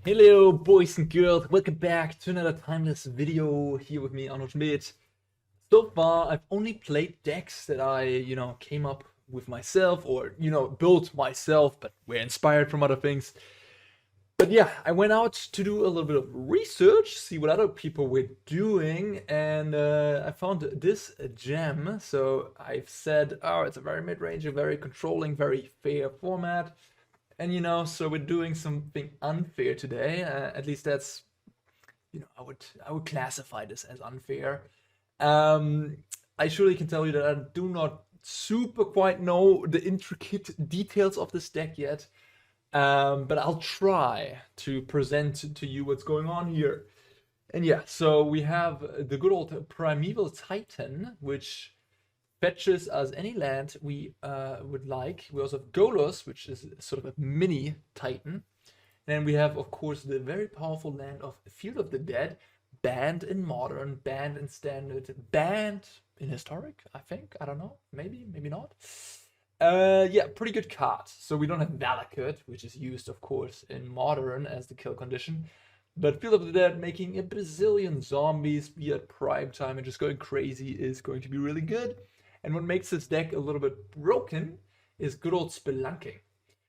Hello boys and girls, welcome back to another timeless video here with me, Huschenbeth. So far I've only played decks that I, came up with myself or, built myself, but were inspired from other things. But yeah, I went out to do a little bit of research, see what other people were doing, and I found this gem. So I've said, oh, it's a very mid-range, a very controlling, very fair format. And so we're doing something unfair today. At least that's, I would classify this as unfair. I surely can tell you that I do not super quite know the intricate details of this deck yet. But I'll try to present to you what's going on here. And yeah, so we have the good old Primeval Titan, which fetches us any land we would like. We also have Golos, which is sort of a mini Titan. And then we have, of course, the very powerful land of Field of the Dead, banned in Modern, banned in Standard, banned in Historic, I think. I don't know. Maybe not. Yeah, pretty good card. So we don't have Valakut, which is used, of course, in Modern as the kill condition. But Field of the Dead making a bazillion zombies be at prime time and just going crazy is going to be really good. And what makes this deck a little bit broken is good old Spelunking.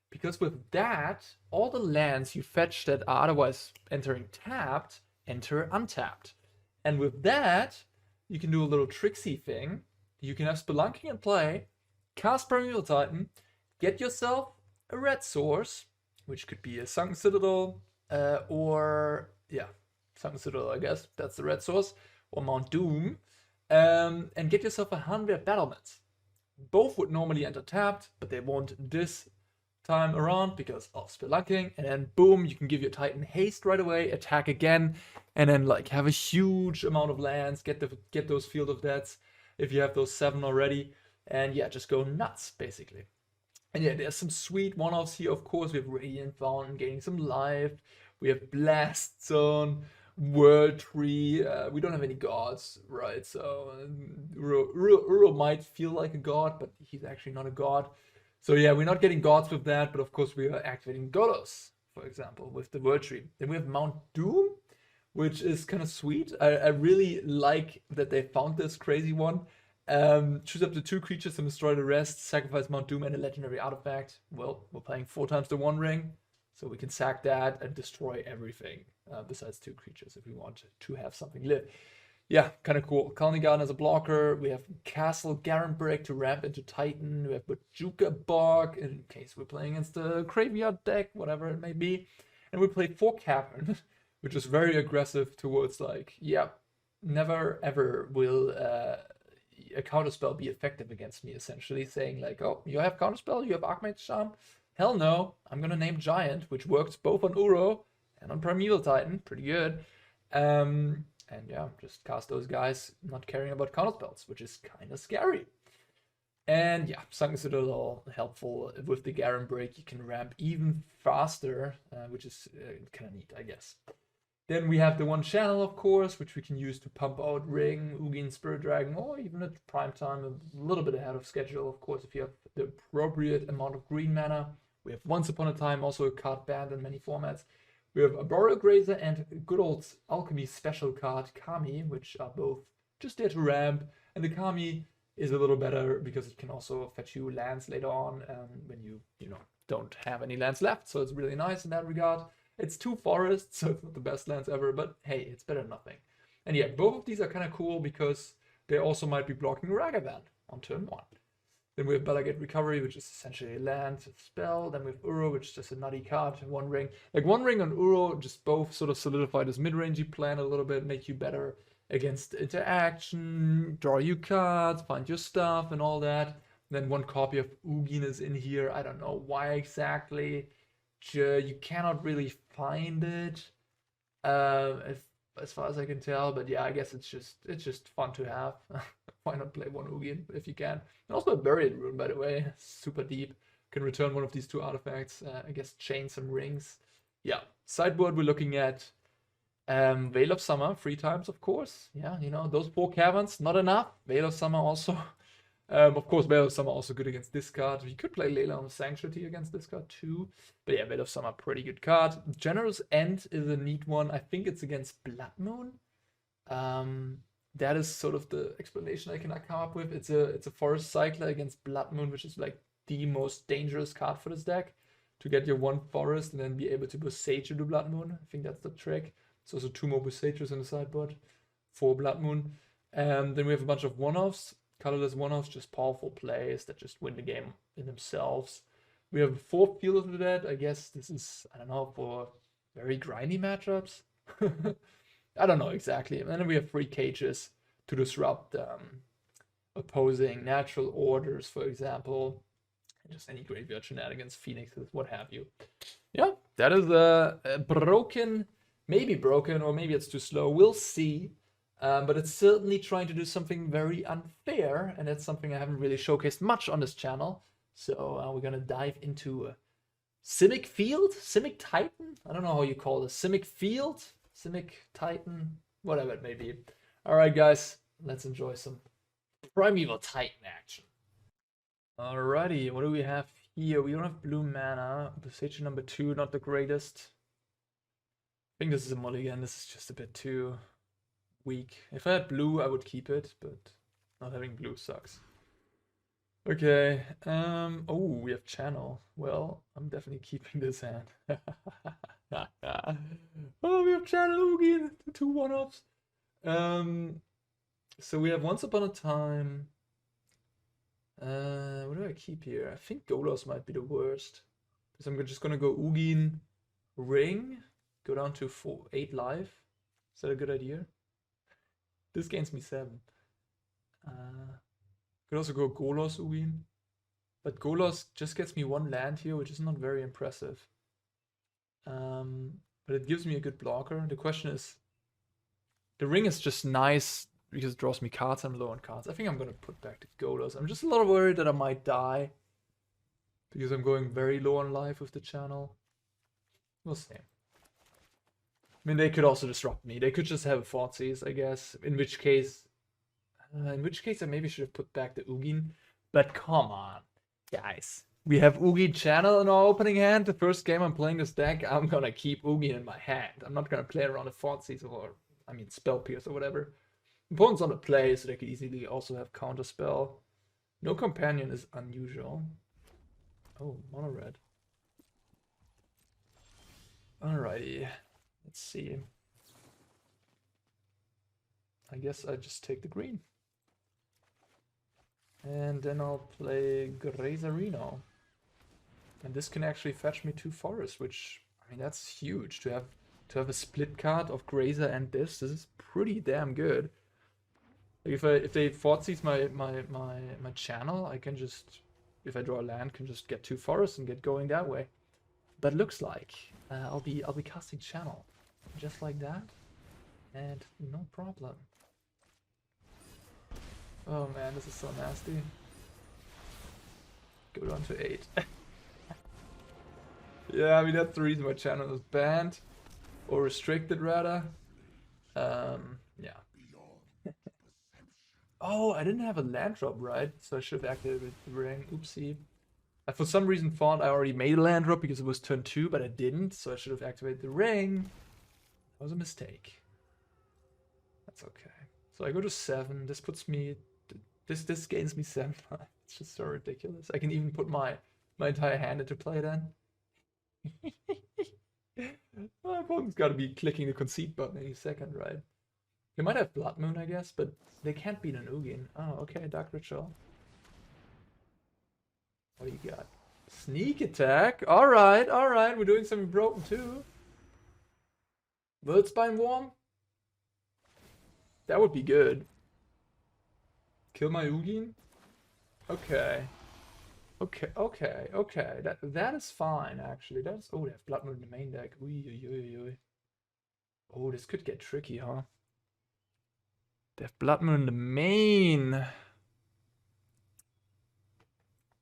Because with that, all the lands you fetch that are otherwise entering tapped, enter untapped. And with that, you can do a little tricksy thing. You can have Spelunking in play, cast Primeval Titan, get yourself a red source, which could be a Sunken Citadel, Sunken Citadel, I guess, that's the red source, or Mount Doom. And get yourself a Hanweir Battlements. Both would normally enter tapped, but they won't this time around because of Spelunking. And then boom, you can give your Titan haste right away, attack again, and then like have a huge amount of lands, get those Field of Deads if you have those 7 already, and yeah, just go nuts basically. And yeah, there's some sweet one-offs here. Of course, we have Radiant Fountain gaining some life. We have Blast Zone. World Tree. We don't have any gods, right? So Uro might feel like a god, but he's actually not a god. So yeah, we're not getting gods with that, but of course we are activating Golos, for example, with the World Tree. Then we have Mount Doom, which is kind of sweet. I really like that they found this crazy one. Choose up to 2 creatures and destroy the rest. Sacrifice Mount Doom and a legendary artifact. Well, we're playing 4 times the 1 ring, so we can sack that and destroy everything. Besides 2 creatures if we want to have something live. Yeah, kind of cool. Khalni Garden as a blocker. We have Castle Garenbrig to ramp into Titan. We have Bojuka Bog in case we're playing against a graveyard deck, whatever it may be. And we play 4 Cavern, which is very aggressive towards like, yeah, never ever will a counterspell be effective against me, essentially saying like, oh, you have counterspell, you have Archmage's Charm? Hell no, I'm gonna name Giant, which works both on Uro and on Primeval Titan, pretty good. And yeah, just cast those guys, not caring about counterspells, which is kind of scary. And yeah, Sunken Citadel helpful. With the Garenbrig, you can ramp even faster, which is kind of neat, I guess. Then we have the 1 channel, of course, which we can use to pump out Ring, Ugin, Spirit Dragon, or even at prime time, a little bit ahead of schedule, of course, if you have the appropriate amount of green mana. We have Once Upon a Time, also a card banned in many formats. We have Arboreal Grazer and good old Alchemy special card, Kami, which are both just there to ramp. And the Kami is a little better because it can also fetch you lands later on when you don't have any lands left. So it's really nice in that regard. It's 2 forests, so it's not the best lands ever, but hey, it's better than nothing. And yeah, both of these are kind of cool because they also might be blocking Ragavan on turn 1. Then we have Bala Ged Recovery, which is essentially a land spell. Then we have Uro, which is just a nutty card, 1 ring. Like 1 ring on Uro, just both sort of solidify this mid-rangey plan a little bit, make you better against interaction, draw you cards, find your stuff and all that. And then 1 copy of Ugin is in here. I don't know why exactly. You cannot really find it, as far as I can tell. But yeah, I guess it's just fun to have. Why not play 1 Ugin if you can? And also a Buried Rune, by the way, super deep. Can return one of these 2 artifacts. I guess chain some rings. Yeah, sideboard we're looking at Veil of Summer 3 times, of course. Yeah, those 4 caverns, not enough. Veil of Summer also Of course, Veil of Summer also good against this card. You could play Layla on Sanctuary against this card too. But yeah, Veil of Summer, pretty good card. Generous Ent is a neat one. I think it's against Blood Moon. That is sort of the explanation I can come up with. It's a Forest Cycler against Blood Moon, which is like the most dangerous card for this deck. To get your one Forest and then be able to Boseiju to Blood Moon. I think that's the trick. It's also 2 more Boseijus in the sideboard for Blood Moon. Then we have a bunch of one-offs. Colorless one-offs, just powerful plays that just win the game in themselves. We have 4 Field of the Dead. I guess this is, I don't know, for very grindy matchups. I don't know exactly. And then we have 3 cages to disrupt opposing natural orders, for example. And just any graveyard shenanigans, phoenixes, what have you. Yeah, that is a broken, maybe broken, or maybe it's too slow. We'll see. But it's certainly trying to do something very unfair, and that's something I haven't really showcased much on this channel. So we're gonna dive into Simic Field? Simic Titan? I don't know how you call this. Simic Field? Simic Titan? Whatever it may be. Alright guys, let's enjoy some Primeval Titan action. Alrighty, what do we have here? We don't have blue mana. Boseiju number 2, not the greatest. I think this is a mulligan. This is just a bit too weak. If I had blue, I would keep it, but not having blue sucks. Okay. Oh, we have channel. Well, I'm definitely keeping this hand. Oh, we have channel Ugin. 2 one-offs. So we have Once Upon a Time. What do I keep here? I think Golos might be the worst. Because I'm just gonna go Ugin, Ring, go down to 8 life. Is that a good idea? This gains me 7. Could also go Golos Ugin. But Golos just gets me 1 land here, which is not very impressive. But it gives me a good blocker. The question is, the ring is just nice because it draws me cards. I'm low on cards. I think I'm going to put back the Golos. I'm just a little worried that I might die because I'm going very low on life with the channel. We'll see. I mean, they could also disrupt me. They could just have a Thoughtseize, I guess. In which case I maybe should have put back the Ugin. But come on, guys. We have Ugin channel in our opening hand. The first game I'm playing this deck, I'm gonna keep Ugin in my hand. I'm not gonna play around a Thoughtseize or, I mean, Spell Pierce or whatever. Opponent's on the play, so they could easily also have Counterspell. No companion is unusual. Oh, mono red. Alrighty. Let's see. I guess I just take the green. And then I'll play Grazerino. And this can actually fetch me 2 forests, which, I mean, that's huge. To have a split card of Grazer and this is pretty damn good. Like if they Thoughtseize my channel, I can just, if I draw a land, can just get 2 forests and get going that way. But looks like I'll be casting channel. Just like that, and no problem. Oh man, this is so nasty. Go down to 8. Yeah, I mean that's the reason my channel is banned or restricted rather. Yeah. Oh, I didn't have a land drop, right? So I should have activated the ring. Oopsie. I for some reason thought I already made a land drop because it was turn 2, but I didn't. So I should have activated the ring. That was a mistake. That's okay. So I go to 7. This puts me... This gains me 7. It's just so ridiculous. I can even put my entire hand into play then. My opponent's got to be clicking the concede button any second, right? They might have Blood Moon, I guess, but they can't beat an Ugin. Oh, okay, Dark Ritual. What do you got? Sneak attack. Alright, alright. We're doing something broken too. Wildspine Worm? That would be good. Kill my Ugin? Okay. Okay. That is fine, actually. That's... Oh, they have Blood Moon in the main deck. Oh, this could get tricky, huh? They have Blood Moon in the main.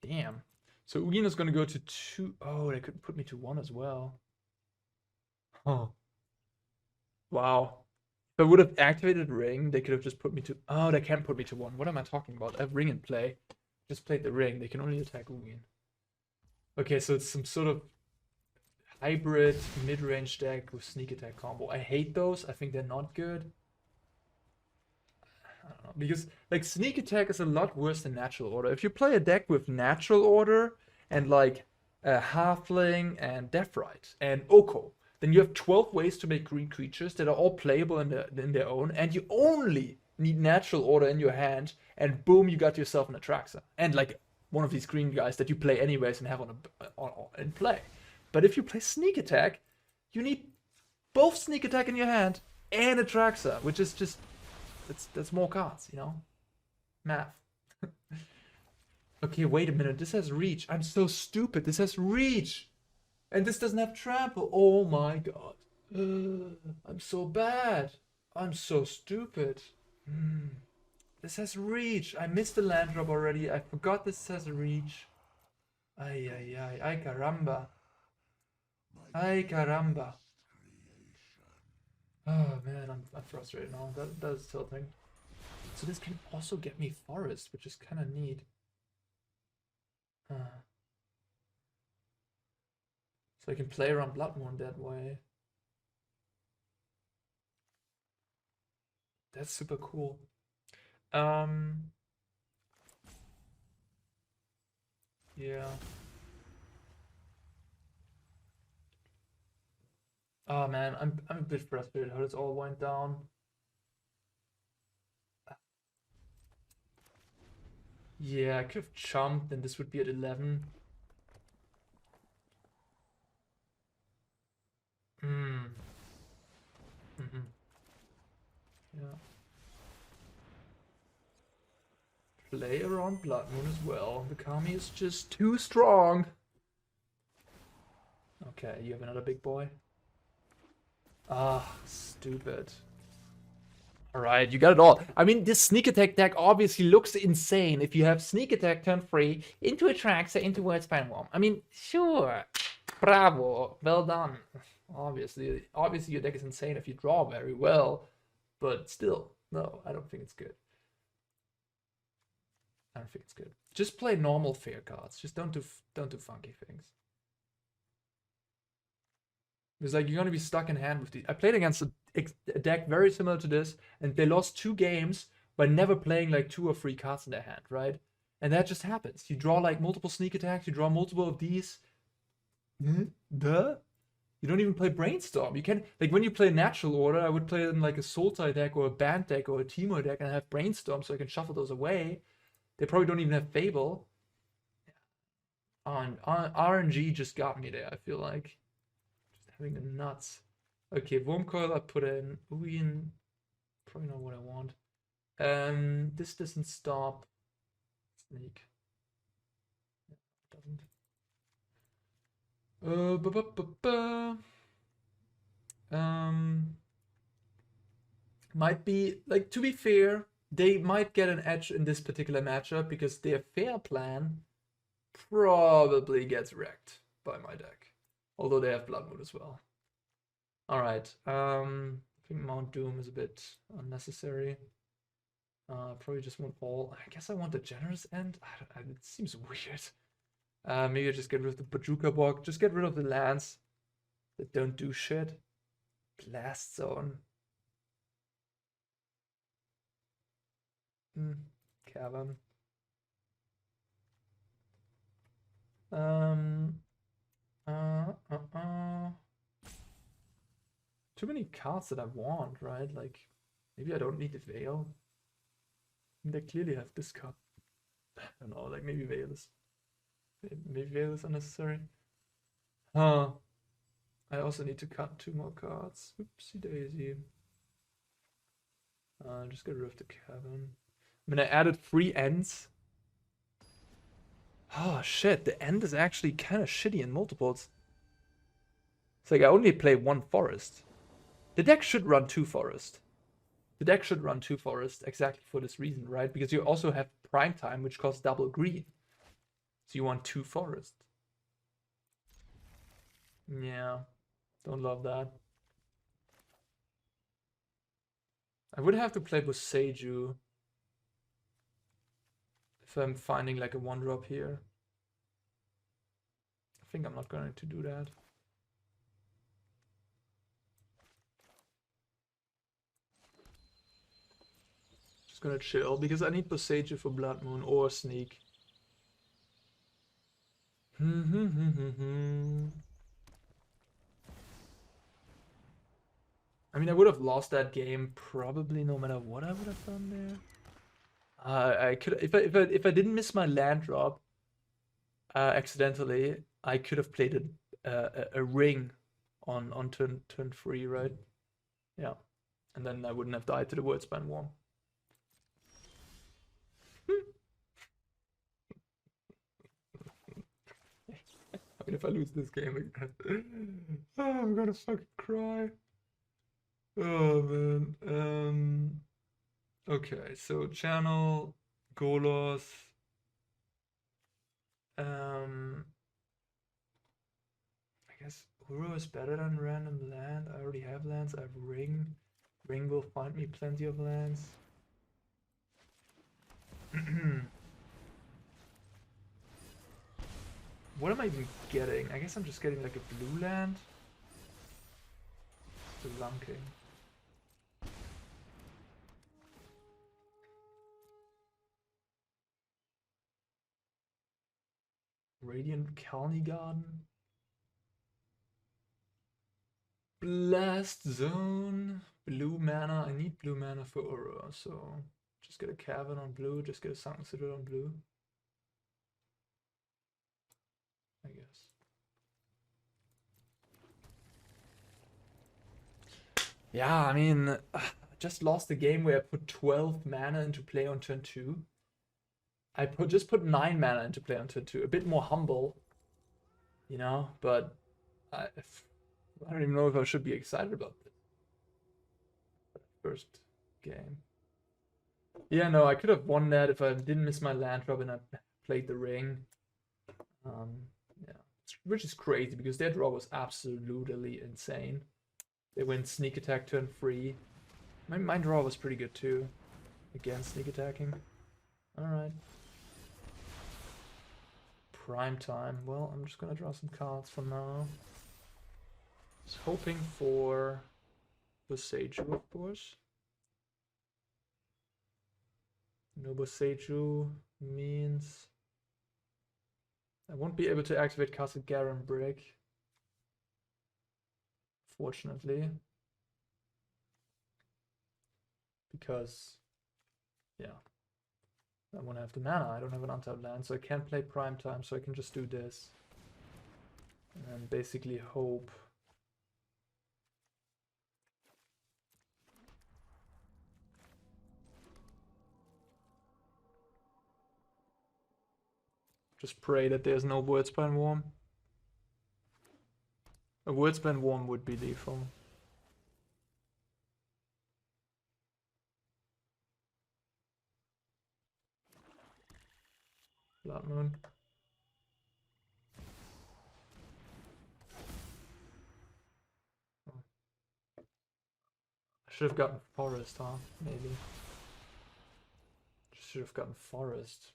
Damn. So Ugin is going to go to 2. Oh, they could put me to 1 as well. Oh. Wow. If I would have activated Ring, they could have just put me to... Oh, they can't put me to 1. What am I talking about? I have Ring in play. Just played the ring. They can only attack Ugin. Okay, so it's some sort of hybrid mid-range deck with sneak attack combo. I hate those. I think they're not good. I don't know, because like sneak attack is a lot worse than natural order. If you play a deck with natural order and like halfling and deathrite and oko, then you have 12 ways to make green creatures that are all playable in their own, and you only need natural order in your hand, and boom, you got yourself an Atraxa and like one of these green guys that you play anyways and have in play. But if you play sneak attack, you need both sneak attack in your hand and Atraxa, which is just that's more cards, you know? Math. Okay, wait a minute. This has reach. I'm so stupid. This has reach. And this doesn't have trample. Oh my god. I'm so bad. I'm so stupid. This has reach. I missed the land drop already. I forgot this has reach. Ay, ay, ay. Ay, caramba. Ay, caramba. Oh man, I'm frustrated now. That is tilting. So this can also get me forest, which is kind of neat. So I can play around Bloodmoon that way. That's super cool. Yeah. Oh man, I'm a bit frustrated how this all went down. Yeah, I could have jumped, and this would be at 11. Yeah. Play around Bloodmoon as well. The Kami is just too strong. Okay, you have another big boy. Ah, stupid. Alright, you got it all. I mean, this sneak attack deck obviously looks insane if you have sneak attack turn 3 into Atraxa, into Wordspine Worm. I mean, sure. Bravo. Well done. Obviously your deck is insane if you draw very well. But still, no, I don't think it's good. I don't think it's good. Just play normal fair cards. Just don't do funky things. Because like you're gonna be stuck in hand with these. I played against a deck very similar to this, and they lost 2 games by never playing like 2 or 3 cards in their hand, right? And that just happens. You draw like multiple sneak attacks, you draw multiple of these. Duh. You don't even play Brainstorm. You can, like, when you play Natural Order, I would play in like a Sultai deck or a Band deck or a Teemo deck and have Brainstorm so I can shuffle those away. They probably don't even have Fable. RNG just got me there, I feel like. Just having the nuts. Okay, Wurmcoil I put in. Ugin, probably not what I want. This doesn't stop. Sneak. Doesn't. Might be, like, to be fair, they might get an edge in this particular matchup because their fair plan probably gets wrecked by my deck. Although they have Blood Moon as well. Alright, I think Mount Doom is a bit unnecessary. Probably just want all. I guess I want the Generous Ent. It seems weird. Maybe I just get rid of the Bojuka Bog. Just get rid of the lands that don't do shit. Blast Zone. Cavern. Too many cards that I want, right? Like, maybe I don't need the Veil. They clearly have this card. I don't know, like maybe Veil is... Maybe Veil is unnecessary. Huh. I also need to cut 2 more cards. Oopsie daisy. Just get rid of the Cavern. I mean, I added 3 ends. Oh shit, the end is actually kind of shitty in multiples. It's like I only play 1 forest. The deck should run 2 forest. The deck should run 2 forest exactly for this reason, right? Because you also have Prime Time, which costs double green. So you want 2 forest. Yeah, don't love that. I would have to play Boseiju. I if I'm finding like a 1-drop here. I think I'm not going to do that. Just gonna chill because I need Boseiju for Blood Moon or Sneak. I mean, I would have lost that game probably no matter what I would have done there. I could if I didn't miss my land drop accidentally, I could have played a ring on turn 3, right? Yeah, and then I wouldn't have died to the Wordspan Worm. I mean, if I lose this game again, oh, I'm gonna fucking cry. Oh man. Okay, so channel Golos. I guess Uro is better than random land. I already have lands. I have Ring. Ring will find me plenty of lands. What am I even getting? I guess I'm just getting like a blue land. Spelunking. Radiant Khalni Garden. Blast Zone. Blue mana. I need blue mana for Uro, so just get a Cavern on blue, just get a Sunken Citadel on blue. I guess. Yeah, I mean, I just lost the game where I put 12 mana into play on turn 2. I just put 9 mana into play on turn 2. A bit more humble, you know, but I don't even know if I should be excited about this. First game. Yeah, no, I could have won that if I didn't miss my land drop and I played the ring. Yeah, which is crazy because their draw was absolutely insane. They went sneak attack turn 3. My draw was pretty good too. Again, sneak attacking. Alright. Prime time. Well, I'm just gonna draw some cards for now. Just hoping for Boseiju, of course. No Boseiju means I won't be able to activate Castle Garenbrig. Fortunately. Because, yeah, I won't have the mana. I don't have an untapped land, so I can't play prime time, so I can just do this. And basically hope. Just pray that there's no Wordspan Worm. A Wordspan Worm would be lethal. Blood Moon. I should have gotten Forest, huh? Maybe. Should have gotten Forest.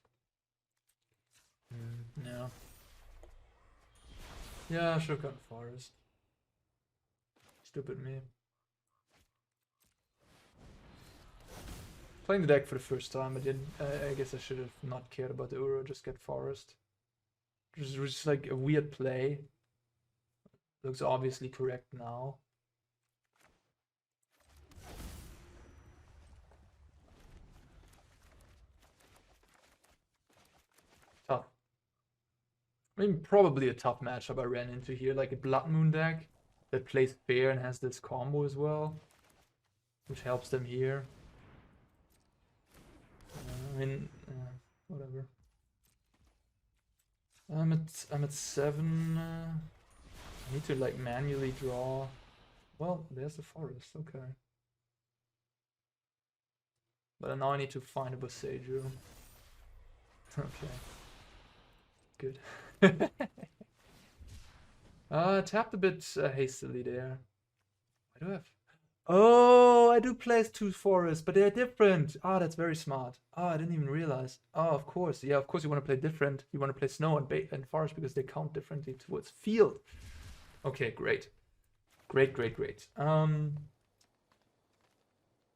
No. Yeah, I should have gotten Forest. Stupid me. Playing the deck for the first time, I guess I should have not cared about the Uro, just get Forest. Which was just like a weird play. Looks obviously correct now. Tough. I mean, probably a tough matchup I ran into here, like a Blood Moon deck that plays fair and has this combo as well, which helps them here. I mean, whatever. I'm at 7. I need to like manually draw. Well, there's the Forest. Okay. But now I need to find a Boseiju. Okay. Good. Tapped a bit hastily there. Why do I have... Oh, I do play as 2 forests, but they're different. Ah, that's very smart. Oh, I didn't even realize. Oh, of course. Yeah, of course you want to play different. You want to play snow and forest because they count differently towards field. Okay, great. Great, great, great.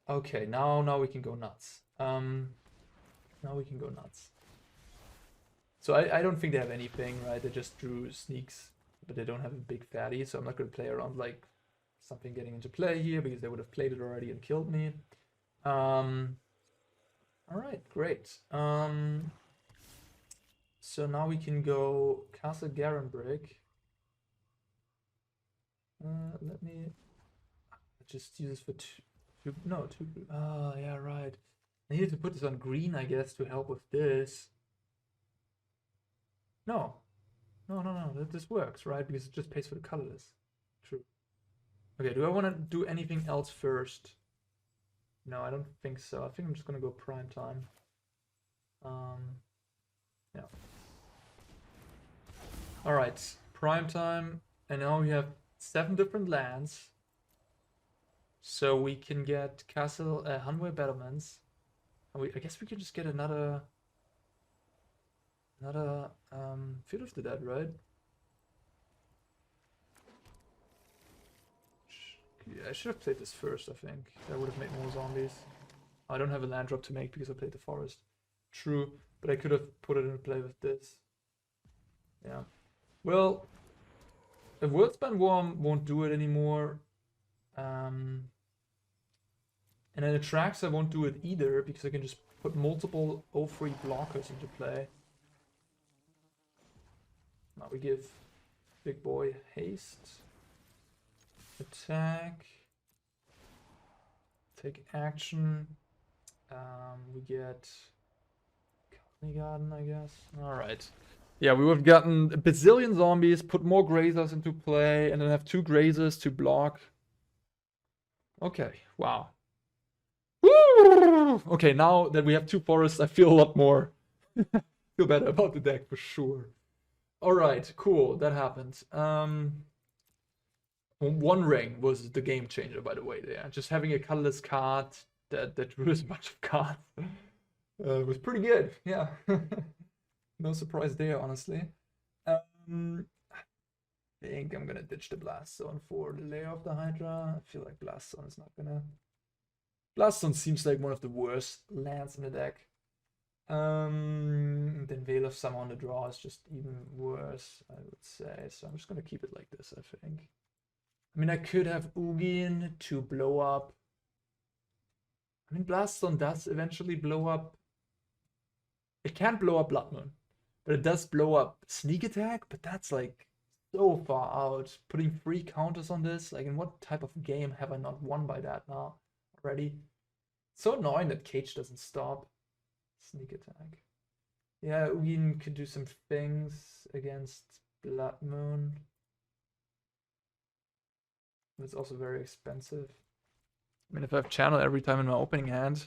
Okay, now we can go nuts. Now we can go nuts. So I don't think they have anything, right? They just drew sneaks, but they don't have a big fatty, so I'm not going to play around like something getting into play here because they would have played it already and killed me. All right, great. So now we can go Castle Garenbrig. Let me just use this for two. Oh, yeah, right. I needed to put this on green, I guess, to help with this. No. No. This works, right? Because it just pays for the colorless. True. Okay, do I want to do anything else first? No, I don't think so. I think I'm just going to go prime time. Yeah. Alright, prime time. And now we have 7 different lands. So we can get Castle Hanweir Battlements. And I guess we could just get another Field of the Dead, right? Yeah, I should have played this first, I think. That would have made more zombies. I don't have a land drop to make because I played the forest. True, but I could have put it in play with this. Yeah. Well, a Worldspan Worm won't do it anymore. And then Attracts I won't do it either because I can just put multiple 0-3 blockers into play. Now we give Big Boy haste. Attack. Take action. We get Khalni Garden, I guess. Alright. Yeah, we would have gotten a bazillion zombies, put more grazers into play, and then have 2 grazers to block. Okay, wow. Woo! Okay, now that we have 2 forests, I feel a lot more. Feel better about the deck for sure. Alright, cool, that happened. One ring was the game changer, by the way, there. Just having a colorless card that drew a bunch of cards was pretty good, yeah. No surprise there, honestly. I think I'm gonna ditch the Blast Zone for the Lair of the Hydra. I feel like Blast Zone is not gonna... Blast Zone seems like one of the worst lands in the deck. Then Veil of Summer on the draw is just even worse, I would say. So I'm just gonna keep it like this, I think. I mean, I could have Ugin to blow up. I mean, Blast Zone does eventually blow up. It can't blow up Blood Moon, but it does blow up Sneak Attack, but that's like so far out. Putting 3 counters on this, like in what type of game have I not won by that now already? It's so annoying that Cage doesn't stop. Sneak Attack. Yeah, Ugin could do some things against Blood Moon. But it's also very expensive. I mean, if I have channel every time in my opening hand.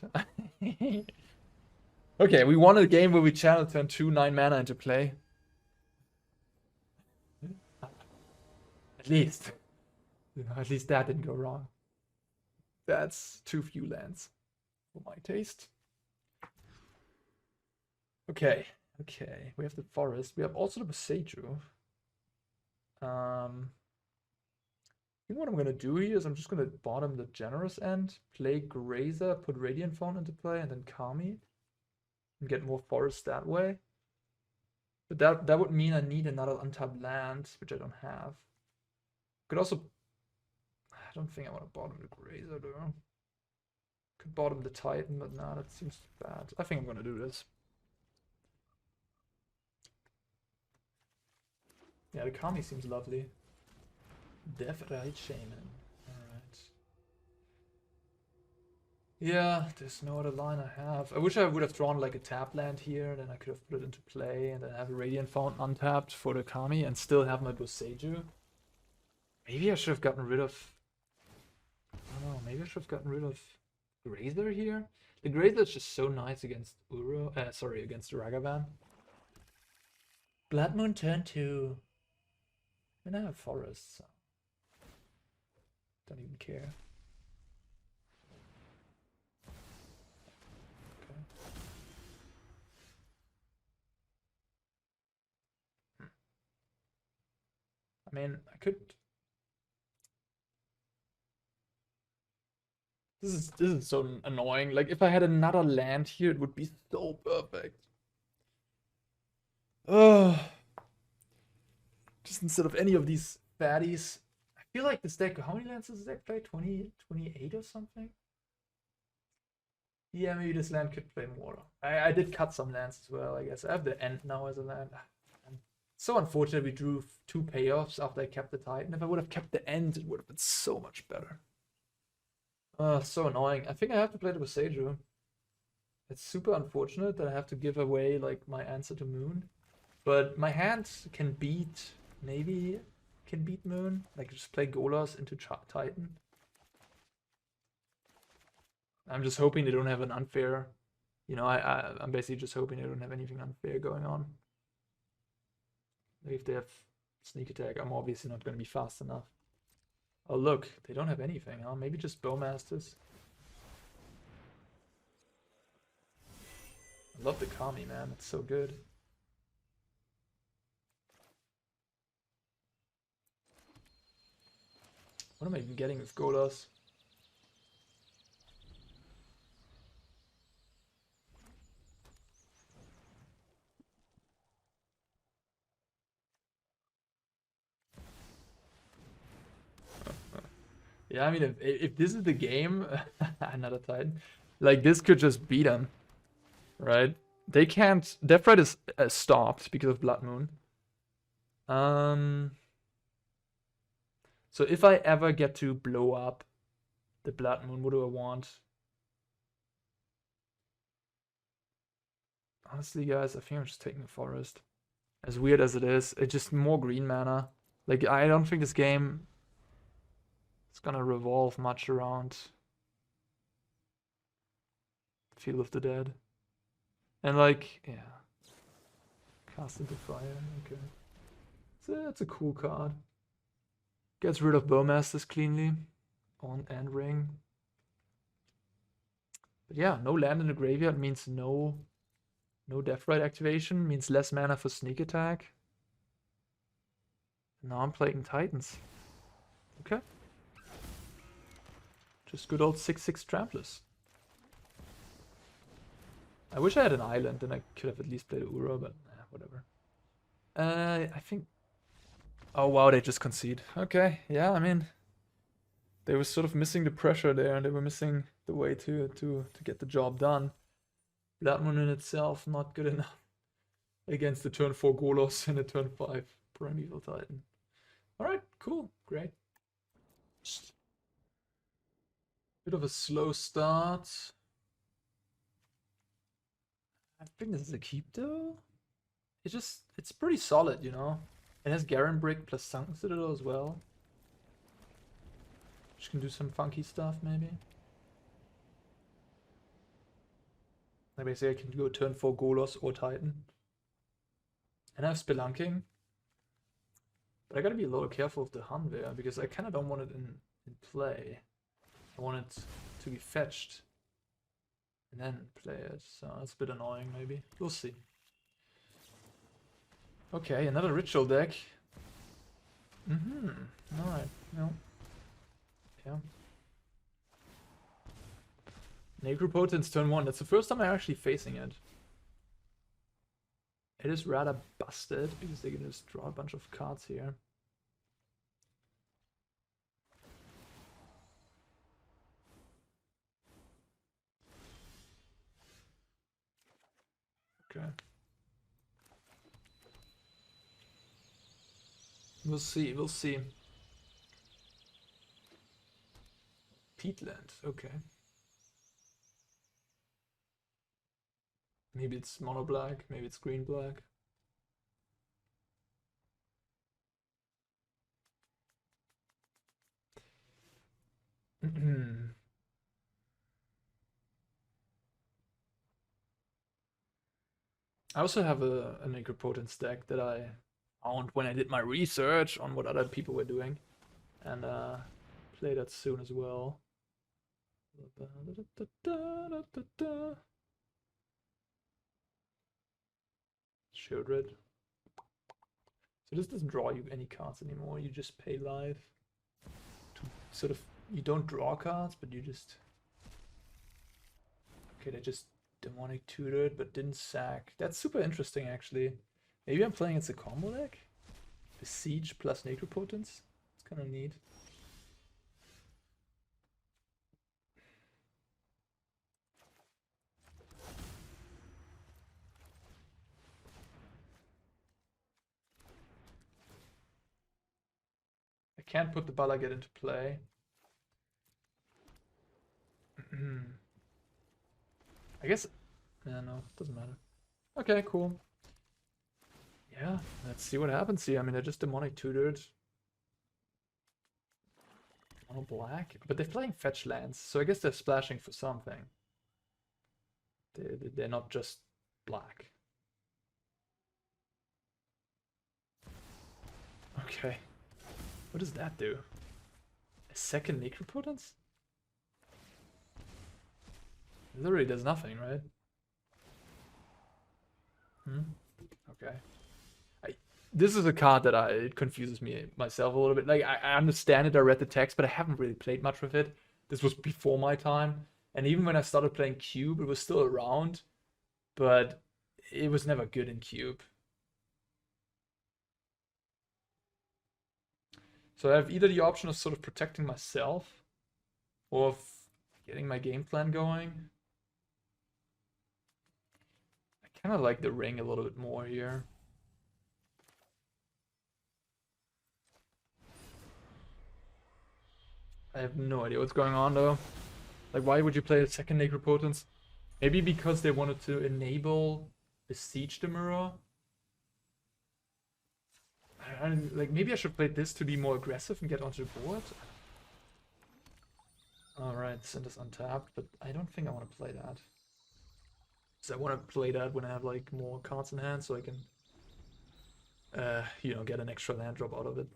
Okay, we won a game where we channel turn 2 9 mana into play. At least. At least that didn't go wrong. That's too few lands for my taste. Okay. We have the forest. We have also the Boseiju. I think what I'm gonna do here is I'm just gonna bottom the Generous Ent, play Grazer, put Radiant Fawn into play, and then Kami. And get more forests that way. But that would mean I need another untapped land, which I don't have. Could also... I don't think I want to bottom the Grazer though. Could bottom the Titan, but nah, that seems bad. I think I'm gonna do this. Yeah, the Kami seems lovely. Death Right Shaman. Alright. Yeah, there's no other line I have. I wish I would have drawn like a tap land here, then I could have put it into play and then have a Radiant Fountain untapped for the Kami and still have my Boseiju. Maybe I should have gotten rid of... I don't know, maybe I should have gotten rid of Grazer here? The Grazer is just so nice against against Ragavan. Blood Moon turn 2. I mean, I have forests, so don't even care. mean, I could. This is so annoying. Like if I had another land here, it would be so perfect. Oh, just instead of any of these fatties. I feel like this deck. How many lands does this deck play? 20, 28 or something. Yeah, maybe this land could play more. I did cut some lands as well. I guess I have the Ent now as a land. So unfortunate we drew 2 payoffs after I kept the Titan. If I would have kept the Ent, it would have been so much better. So annoying. I think I have to play the Boseiju. It's super unfortunate that I have to give away like my answer to Moon. But my hand can beat, maybe can beat Moon. Like just play Golos into Titan. I'm just hoping they don't have an unfair, you know, I'm basically just hoping they don't have anything unfair going on. If they have sneak attack, I'm obviously not going to be fast enough. Oh look, they don't have anything, huh? Maybe just Bowmasters. I love the Kami, man. It's so good. What am I even getting with Golos? Yeah, I mean, if this is the game, another Titan, like this could just beat them, right? They can't. Death Threat is stopped because of Blood Moon. So if I ever get to blow up the Blood Moon, what do I want? Honestly, guys, I think I'm just taking the Forest. As weird as it is, it's just more green mana. Like, I don't think this game is gonna revolve much around Field of the Dead. And like, yeah. Cast into Fire, okay. So that's a cool card. Gets rid of Bowmasters cleanly. On and ring. But yeah, no land in the graveyard means no Death Rite activation, means less mana for sneak attack. Now I'm playing Titans. Okay. Just good old 6/6 Tramplers. I wish I had an island, then I could have at least played Uro, but whatever. I think... Oh wow, they just concede. Okay, yeah, I mean... They were sort of missing the pressure there, and they were missing the way to get the job done. Blood Moon in itself, not good enough against the turn 4 Golos and the turn 5 Primeval Titan. Alright, cool, great. Bit of a slow start. I think this is a keep though. It's pretty solid, you know. It has Garenbrig plus Sunken Citadel as well. Which can do some funky stuff, maybe. Like I say, I can go turn 4 Golos or Titan. And I have Spelunking. But I gotta be a little careful with the Hanweir, because I kinda don't want it in play. I want it to be fetched. And then play it, so that's a bit annoying maybe. We'll see. Okay, another ritual deck. Alright, no. Yeah. Necropotence turn 1. That's the first time I'm actually facing it. It is rather busted because they can just draw a bunch of cards here. Okay. We'll see, we'll see. Peatland, okay. Maybe it's mono black, maybe it's green black. I also have a Necropotence deck that I found when I did my research on what other people were doing. And play that soon as well. Shieldred. So this doesn't draw you any cards anymore. You just pay life to sort of, you don't draw cards, but you just, okay, they just demonic tutored but didn't sack. That's super interesting actually. Maybe I'm playing it's a combo deck? Besiege plus Necropotence? It's kind of neat. I can't put the Bala Ged into play. I guess, yeah, no, doesn't matter. Okay, cool. Yeah, let's see what happens here. I mean, they're just demonic tutored. Mono black, but they're playing fetch lands, so I guess they're splashing for something. They're not just black. Okay. What does that do? A second Necropotence? It literally does nothing, right? Okay. This is a card that it confuses me myself a little bit. Like, I understand it, I read the text, but I haven't really played much with it. This was before my time. And even when I started playing Cube, it was still around. But it was never good in Cube. So I have either the option of sort of protecting myself or of getting my game plan going. I kind of like the ring a little bit more here. I have no idea what's going on though. Like, why would you play a second Necropotence? Maybe because they wanted to enable Besiege the Mirror? Like, maybe I should play this to be more aggressive and get onto the board? Alright, send us untapped, but I don't think I want to play that. So I want to play that when I have like more cards in hand, so I can, you know, get an extra land drop out of it.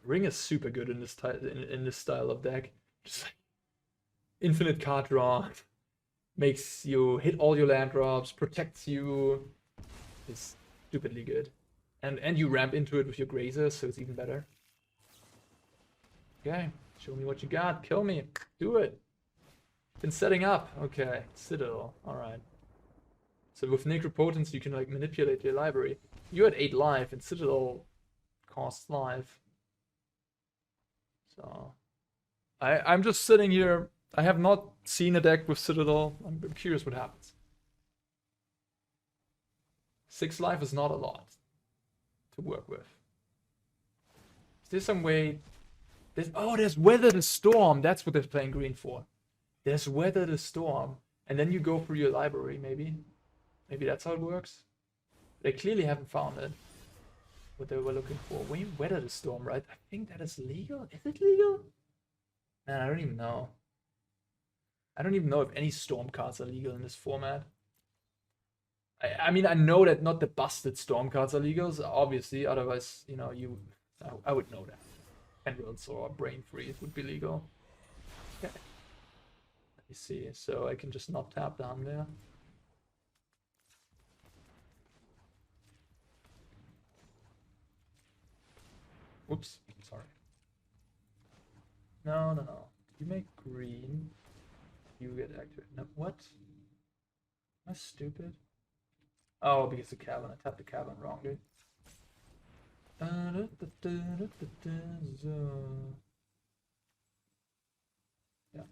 Ring is super good in this in this style of deck. Just like infinite card draw, makes you hit all your land drops, protects you. It's stupidly good, and you ramp into it with your Grazer, so it's even better. Okay, show me what you got. Kill me. Do it. Been setting up. Okay, Citadel. All right. So with Necropotence, you can like manipulate your library. You had 8 life, and Citadel costs life. So I'm just sitting here. I have not seen a deck with Citadel. I'm curious what happens. 6 life is not a lot to work with. Is there some way? There's Weather the Storm. That's what they're playing green for. There's Weather the Storm, and then you go through your library. Maybe that's how it works. They clearly haven't found it. What they were looking for. When you Weather the Storm, right? I think that is legal. Is it legal? Man, I don't even know. I don't even know if any Storm cards are legal in this format. I mean, I know that not the busted Storm cards are legal, so obviously. Otherwise, you know, I would know that. Emeralds or Brain Freeze would be legal. Okay. Let me see. So I can just not tap down there. Whoops. Sorry. No. You make green. You get activated. No, what? Am I stupid? Oh, because the Cavern. I tapped the Cavern wrongly. Yeah.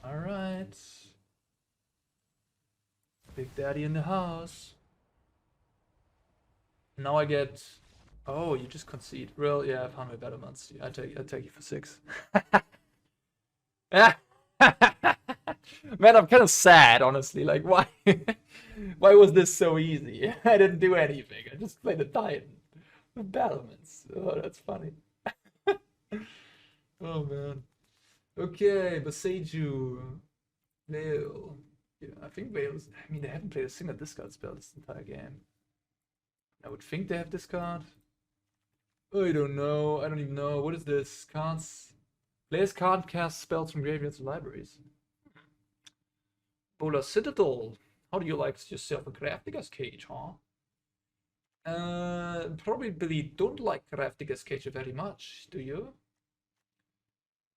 Alright. Big Daddy in the house. Now I get... Oh, you just concede. Real, yeah, I have Hanweir Battlements. I take you for 6. Man, I'm kind of sad, honestly. Like, why? Why was this so easy? I didn't do anything. I just played the Titan with Battlements. Oh, that's funny. Oh man. Okay, Boseiju, Veil. Yeah, I think Veil's. I mean, they haven't played a single discard spell this entire game. I would think they have discard. I don't know. I don't even know. What is this? Cards. Players can't cast spells from graveyards and libraries. Bola Citadel. How do you like yourself a Grafdigger's Cage, huh? Probably don't like Grafdigger's Cage very much, do you?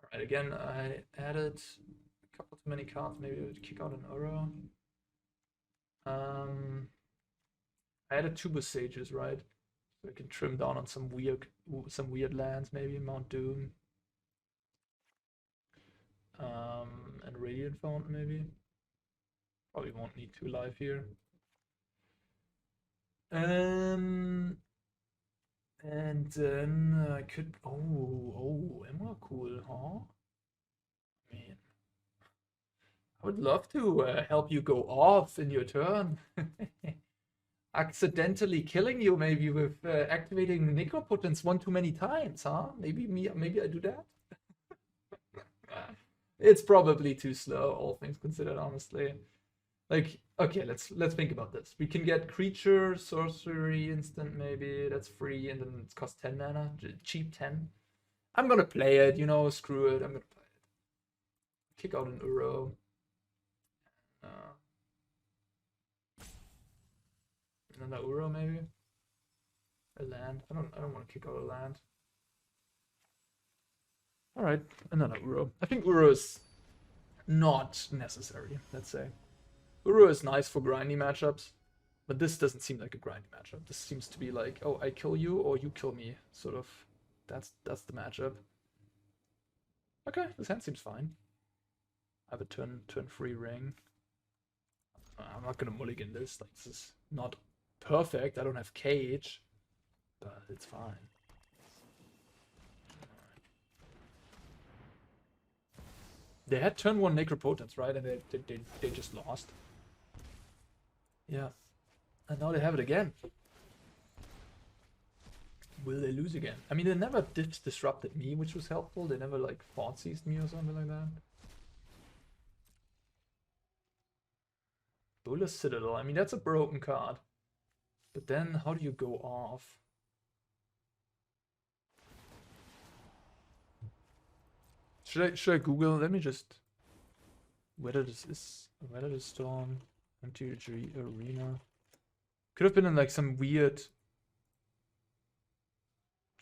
Alright, again, I added a couple too many cards. Maybe I would kick out an Uro. I added 2 Boseiju's, right? So I can trim down on some weird lands, maybe Mount Doom. And Radiant Fountain, maybe. Probably won't need 2 life here. And then I could. Oh, Emrakul, huh? Man, I would love to help you go off in your turn. Accidentally killing you, maybe with activating Necropotence one too many times, huh? Maybe I do that. It's probably too slow, all things considered, honestly. Like, okay, let's think about this. We can get creature, sorcery, instant maybe. That's free, and then it costs 10 mana. Cheap 10. I'm gonna play it, you know, screw it. I'm gonna play it. Kick out an Uro. Another Uro maybe. A land. I don't want to kick out a land. Alright, another Uro. I think Uro is not necessary, let's say. Uro is nice for grindy matchups, but this doesn't seem like a grindy matchup. This seems to be like, oh, I kill you or you kill me, sort of. That's the matchup. Okay, this hand seems fine. I have a turn 3 ring. I'm not gonna mulligan this. Like, this is not perfect. I don't have cage, but it's fine. They had turn 1 Necropotence, right? And they just lost. Yeah. And now they have it again. Will they lose again? I mean, they never disrupted me, which was helpful. They never, like, fought-seized me or something like that. Bojuka Citadel. I mean, that's a broken card. But then, how do you go off? Should I Google? Let me just. Whether this is Weather the Storm, Anti-G Arena. Could have been in like some weird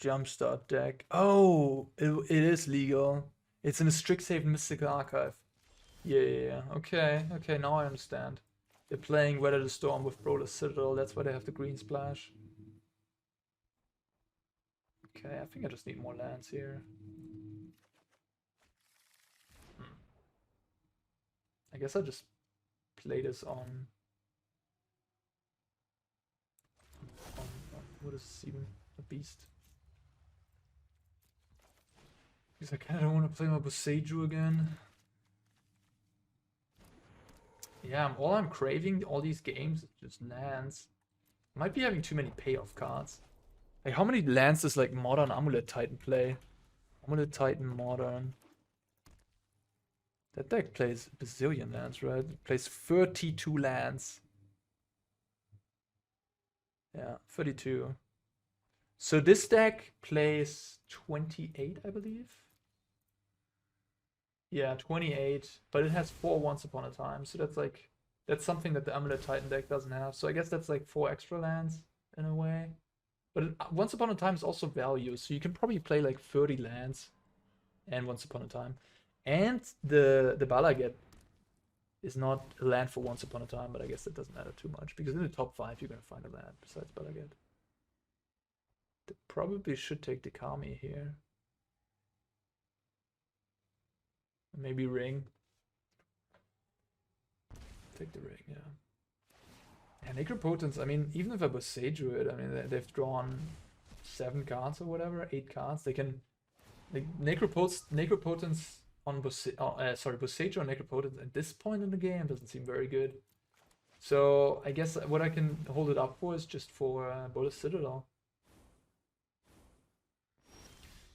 jumpstart deck. Oh, it is legal. It's in a Strixhaven Mystical Archive. Yeah. Okay. Now I understand. They're playing Weather the Storm with Bojuka Citadel. That's why they have the green splash. Okay, I think I just need more lands here. I guess I'll just play this on what is this even? A beast? Because I kind of don't want to play my Boseiju again. Yeah, all I'm craving all these games is just lands. Might be having too many payoff cards. Like, how many lands does like modern Amulet Titan play? Amulet Titan modern. That deck plays a bazillion lands, right? It plays 32 lands. Yeah, 32. So this deck plays 28, I believe. Yeah, 28, but it has 4 Once Upon a Time, so that's something that the Amulet Titan deck doesn't have. So I guess that's like 4 extra lands in a way. But Once Upon a Time is also value, so you can probably play like 30 lands and Once Upon a Time. And the Bala Ged is not a land for Once Upon a Time, but I guess that doesn't matter too much, because in the top 5 you're gonna find a land besides Bala Ged. They probably should take the Kami here. Maybe ring. Take the ring, yeah. Yeah, Necropotence, I mean, even if I Boseiju it, I mean, they've drawn 7 cards or whatever, 8 cards. They can... Like, Necropotence on Boseiju on Necropotence at this point in the game doesn't seem very good. So, I guess what I can hold it up for is just for Bojuka Citadel.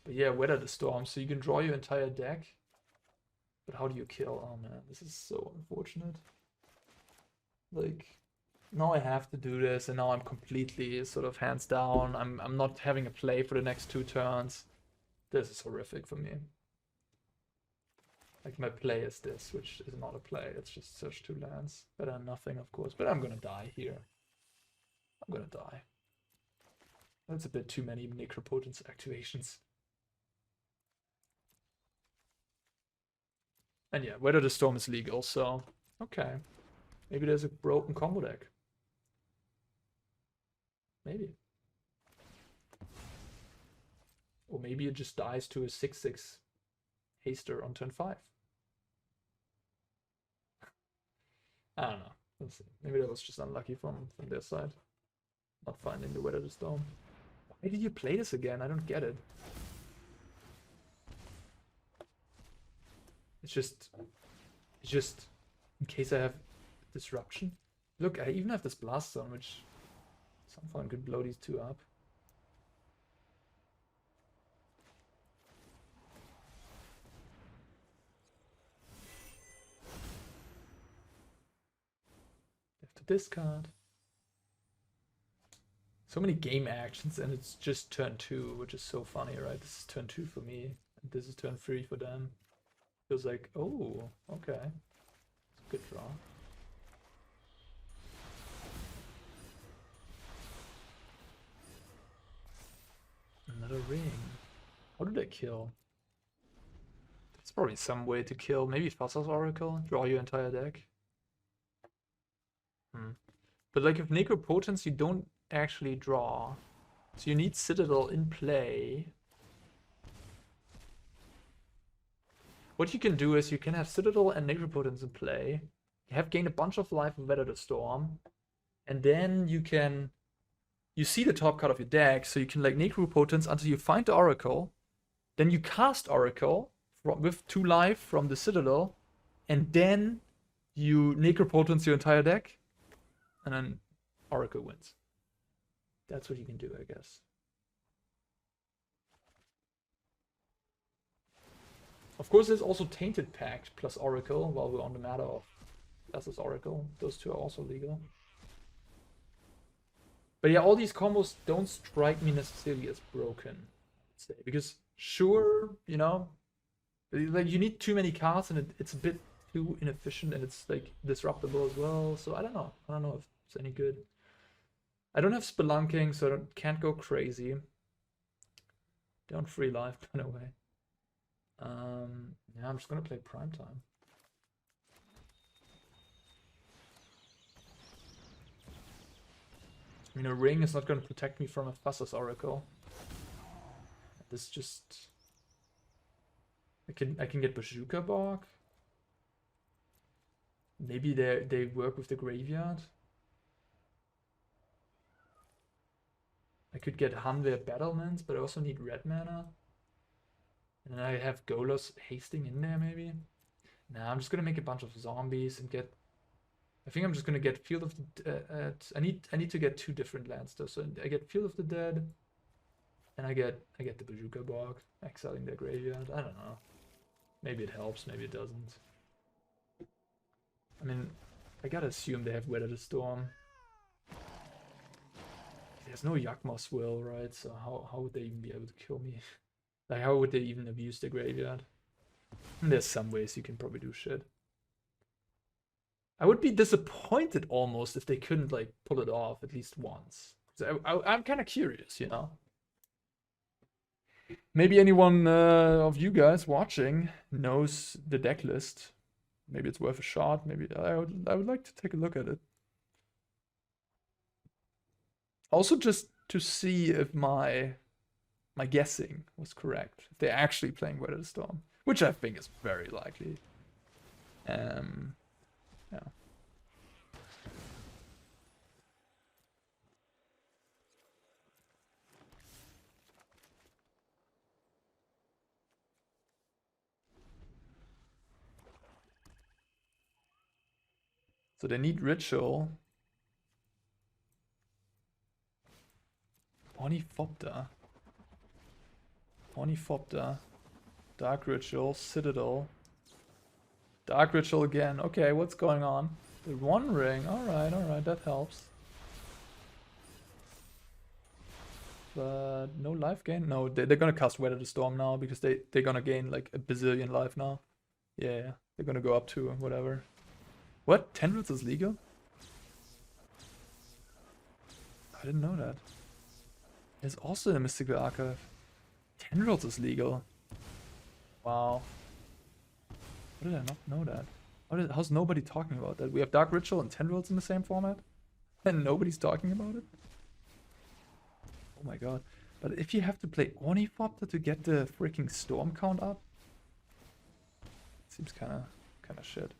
But yeah, Weather the Storm, so you can draw your entire deck. But how do you kill? Oh man, this is so unfortunate. Like, now I have to do this, and now I'm completely sort of hands down. I'm not having a play for the next 2 turns. This is horrific for me. Like my play is this, which is not a play. It's just search 2 lands. Better than nothing, of course. But I'm gonna die here. I'm gonna die. That's a bit too many Necropotence activations. And yeah, Weather the Storm is legal, so okay. Maybe there's a broken combo deck. Maybe. Or maybe it just dies to a 6/6 haster on turn 5. I don't know. Let's see. Maybe that was just unlucky from their side. Not finding the Weather the Storm. Why did you play this again? I don't get it. It's just in case I have disruption. Look, I even have this Blast Zone, which somehow could blow these 2 up. Have to discard. So many game actions, and it's just turn 2, which is so funny, right? This is turn 2 for me, and this is turn 3 for them. Feels like, oh, okay. It's a good draw. Another ring. How did I kill? There's probably some way to kill. Maybe Thassa's Oracle. Draw your entire deck. But like with Necropotence, you don't actually draw. So you need Citadel in play. What you can do is you can have Citadel and Necropotence in play. You have gained a bunch of life with Weather the Storm. And then you can... You see the top card of your deck, so you can like Necropotence until you find the Oracle. Then you cast Oracle with 2 life from the Citadel. And then you Necropotence your entire deck. And then Oracle wins. That's what you can do, I guess. Of course, there's also Tainted Pact plus Oracle while we're on the matter of Thassa's Oracle. Those 2 are also legal. But yeah, all these combos don't strike me necessarily as broken, I'd say. Because sure, you know, like you need too many cards and it's a bit too inefficient and it's like disruptible as well. So I don't know. I don't know if it's any good. I don't have Spelunking, so I can't go crazy. Don't free life, by the way. Yeah, I'm just gonna play Primetime. I mean, a ring is not gonna protect me from a Thassa's Oracle. This just... I can get Bojuka Bog. Maybe they work with the graveyard. I could get Hanweir Battlements, but I also need red mana. And then I have Golos hasting in there, maybe. Nah, I'm just gonna make a bunch of zombies and get... I think I'm just gonna get Field of the... I need to get 2 different lands though. So I get Field of the Dead, and I get the Bojuka Bog, exiling their graveyard. I don't know. Maybe it helps, maybe it doesn't. I mean, I gotta assume they have Weather the Storm. There's no Yakmos will, right? So how would they even be able to kill me? Like, how would they even abuse the graveyard? And there's some ways you can probably do shit. I would be disappointed almost if they couldn't, like, pull it off at least once. So I'm kind of curious, you know? Maybe anyone of you guys watching knows the deck list. Maybe it's worth a shot. Maybe I would like to take a look at it. Also, just to see if my guessing was correct. If they're actually playing Weather the Storm, which I think is very likely. Yeah. So they need Ritual. Ornithopter. Dark Ritual, Citadel. Dark Ritual again. Okay, what's going on? The One Ring. Alright, that helps. But no life gain? No, they're gonna cast Weather the Storm now because they're gonna gain like a bazillion life now. Yeah, they're gonna go up to whatever. What? Tendrils is legal? I didn't know that. There's also a Mystical Archive. Tendrils is legal. Wow. How did I not know that? How's nobody talking about that? We have Dark Ritual and Tendrils in the same format? And nobody's talking about it? Oh my god. But if you have to play Ornithopter to get the freaking storm count up, seems kinda shit.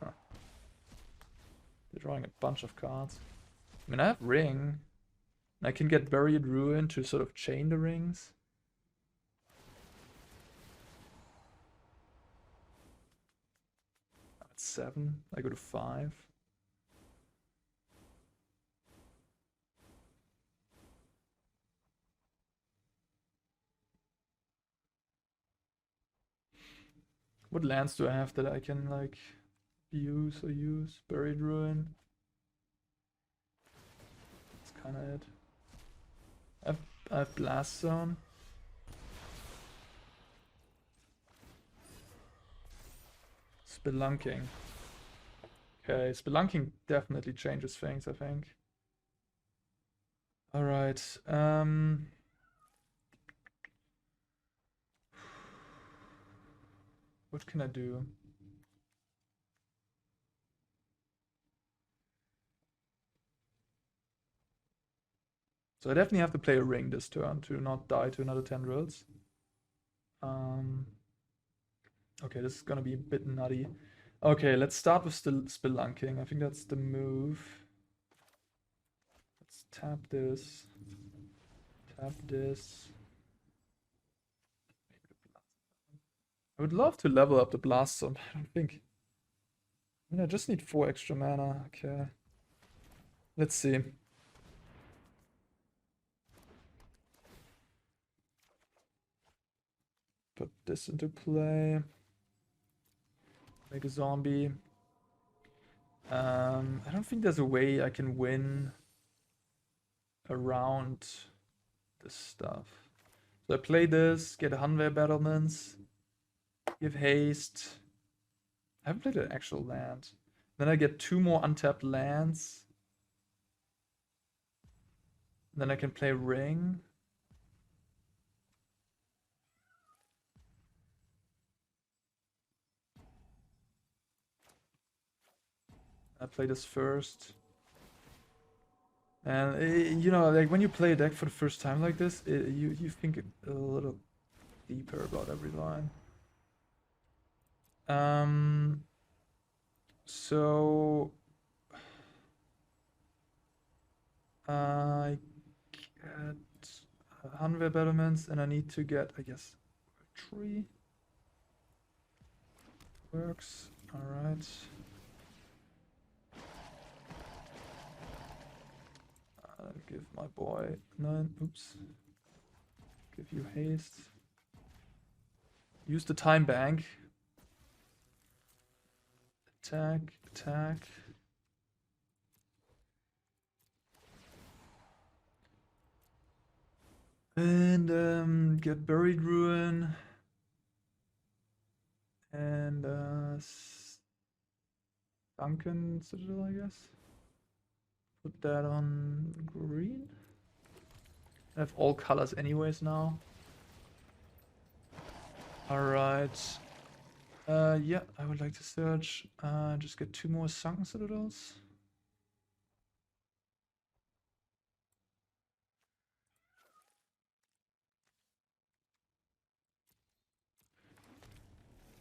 Huh. They're drawing a bunch of cards. I mean, I have Ring. And I can get Buried Ruin to sort of chain the rings. I'm at 7. I go to 5. What lands do I have that I can, like, use? Buried Ruin. That's kind of it. I have Blast Zone. Spelunking. Okay, Spelunking definitely changes things, I think. Alright, what can I do? So I definitely have to play a Ring this turn to not die to another Tendrils. Okay, this is gonna be a bit nutty. Okay, let's start with Spelunking. I think that's the move. Let's tap this. Tap this. I would love to level up the Blast Zone, I don't think. I mean, I just need 4 extra mana. Okay. Let's see. Put this into play. Make a zombie. I don't think there's a way I can win around this stuff. So I play this, get a Hanweir Battlements, give haste. I haven't played an actual land. Then I get 2 more untapped lands. Then I can play Ring. I play this first. And you know, like when you play a deck for the first time like this, you think a little deeper about every line. So I get Hanweir Battlements, and I need to get, I guess, a tree. Works. All right. Give my boy 9. Oops. Give you haste. Use the time bank. Attack, attack. And get Buried Ruin. And Sunken Citadel, I guess. Put that on green. I have all colors anyways now. Alright. Yeah, I would like to search. Just get 2 more Sunken Citadels.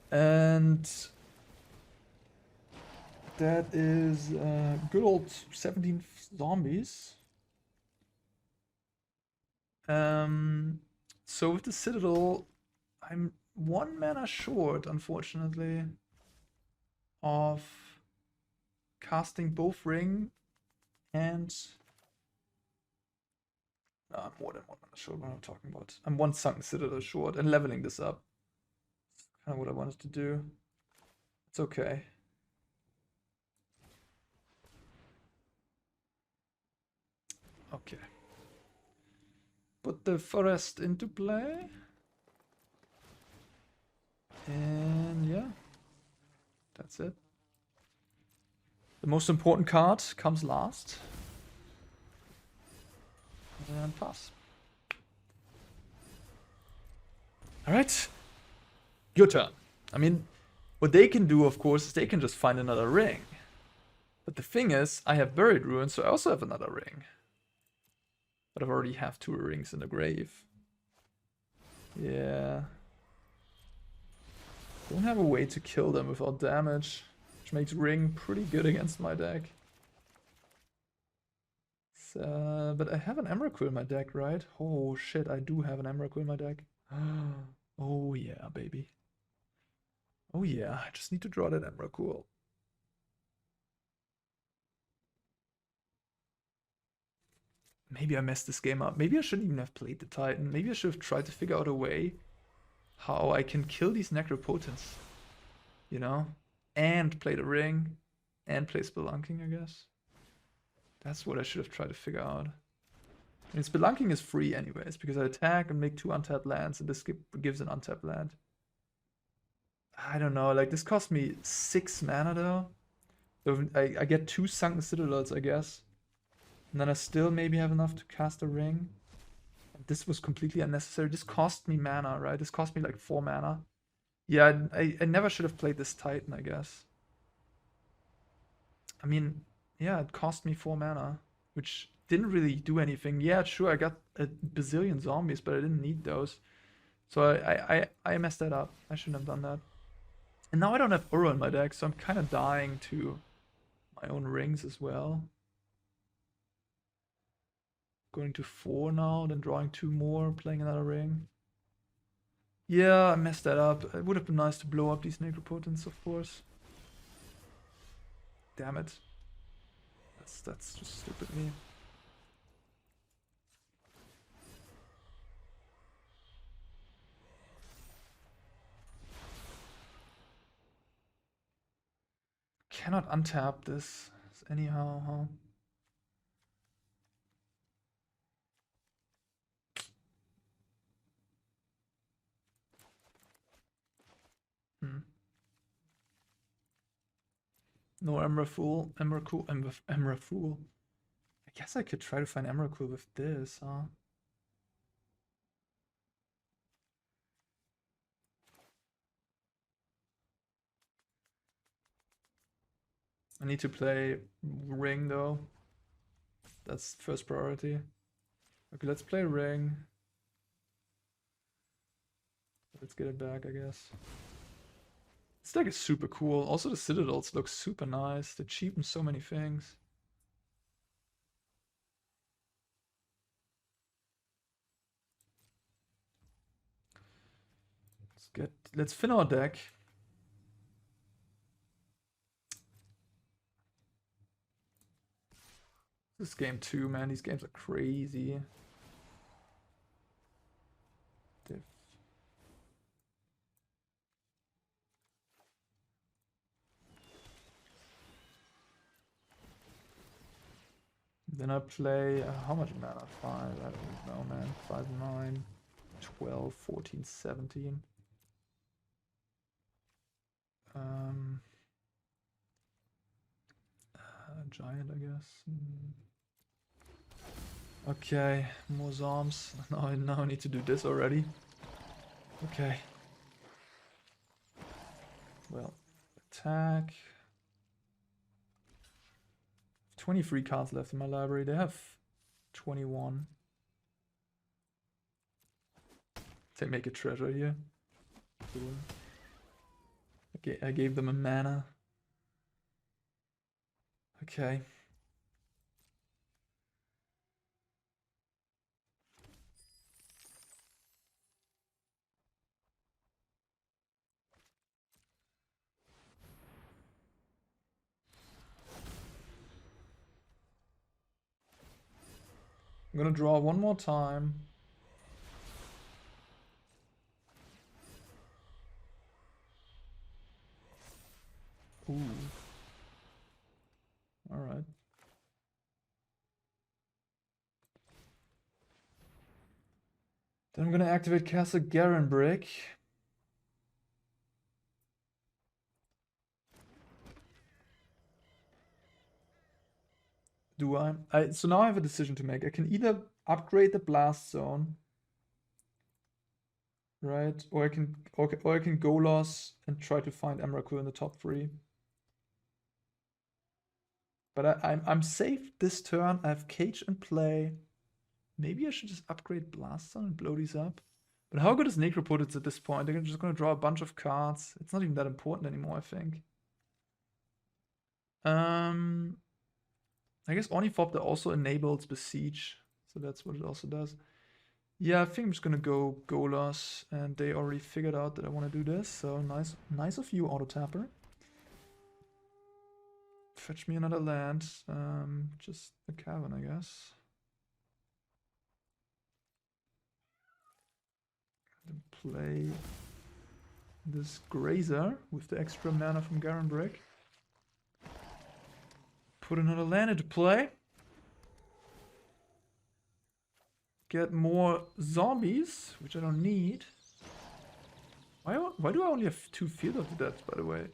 And that is good old 17 zombies. So with the Citadel, I'm 1 mana short, unfortunately, of casting both Ring and... No, I'm more than 1 mana short. What am I talking about? I'm 1 Sunken Citadel short and leveling this up. That's kind of what I wanted to do. It's okay. Okay. Put the forest into play. And yeah, that's it. The most important card comes last. And pass. Alright. Your turn. I mean, what they can do, of course, is they can just find another ring. But the thing is, I have Buried Ruins, so I also have another ring. But I already have 2 rings in the grave. Yeah. Don't have a way to kill them without damage, which makes ring pretty good against my deck. So, but I have an Emrakul in my deck, right? Oh shit, I do have an Emrakul in my deck. Oh yeah, baby. Oh yeah, I just need to draw that Emrakul. Maybe I messed this game up. Maybe I shouldn't even have played the Titan. Maybe I should have tried to figure out a way how I can kill these Necropotents. You know? And play the ring. And play Spelunking, I guess. That's what I should have tried to figure out. I mean, Spelunking is free anyways, because I attack and make 2 untapped lands, and this gives an untapped land. I don't know, like, this cost me 6 mana though. So I get 2 Sunken Citadels, I guess. And then I still maybe have enough to cast a ring. This was completely unnecessary. This cost me mana, right? This cost me like 4 mana. Yeah, I never should have played this Titan, I guess. I mean, yeah, it cost me 4 mana, which didn't really do anything. Yeah, sure, I got a bazillion zombies, but I didn't need those. So I messed that up. I shouldn't have done that. And now I don't have Uro in my deck, so I'm kind of dying to my own rings as well. Going to 4 now, then drawing 2 more, playing another ring. Yeah, I messed that up. It would have been nice to blow up these Necropotents, of course. Damn it. That's just stupid me. Cannot untap this anyhow, huh? No Emrakul. Emrakul. I guess I could try to find Emrakul with this, huh? I need to play Ring though. That's first priority. Okay, let's play Ring. Let's get it back, I guess. This deck is super cool. Also, the Citadels look super nice. They cheapen so many things. Let's fin our deck. This game too, man. These games are crazy. Then I play, how much mana? 5, I don't know, man. 5, 9, 12, 14, 17. Giant, I guess. Okay, more Zombs. Now I need to do this already. Okay. Well, attack. 23 cards left in my library. They have 21. They make a treasure here. Cool. Okay, I gave them a mana. Okay. I'm gonna draw one more time. Ooh. Alright. Then I'm gonna activate Castle Garenbrig. do I? So now I have a decision to make. I can either upgrade the blast zone, right? Or I can Golos and try to find Emrakul in the top 3. But I'm safe this turn. I have Cage in play. Maybe I should just upgrade blast zone and blow these up. But how good is Necropotence at this point? They're just gonna draw a bunch of cards. It's not even that important anymore, I think. I guess Ornithopter also enables Besiege, so that's what it also does. Yeah, I think I'm just gonna go Golos, and they already figured out that I want to do this, so nice of you, Auto-Tapper. Fetch me another land, just a Cavern, I guess. And play this Grazer with the extra mana from Garenbrig. Put another land into play. Get more zombies, which I don't need. Why do I only have 2 Field of the Dead, by the way?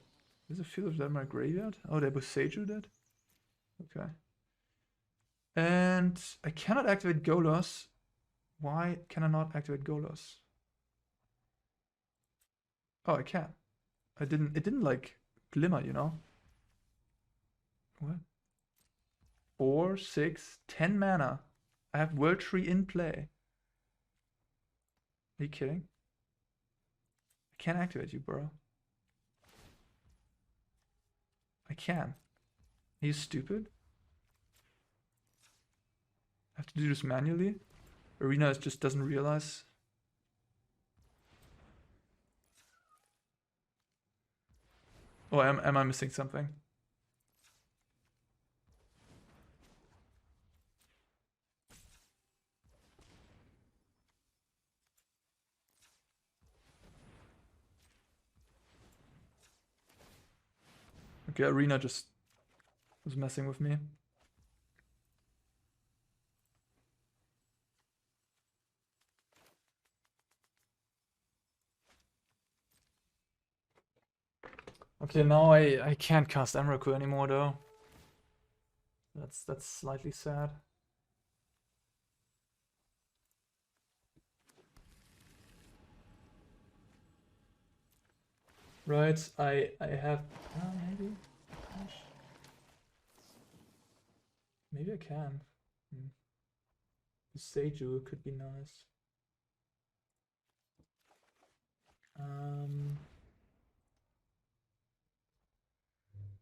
Is a Field of the Dead in my graveyard? Oh, they Boseiju dead? Okay. And I cannot activate Golos. Why can I not activate Golos? Oh, I can. It didn't like glimmer, you know? What? 4, 6, 10 mana. I have World Tree in play. Are you kidding? I can't activate you, bro. I can. Are you stupid? I have to do this manually? Arena just doesn't realize. Oh, am I missing something? Okay, Arena just was messing with me. Okay, now I can't cast Emrakul anymore though. That's slightly sad. Right, I have maybe. Gosh. Maybe I can. Boseiju could be nice.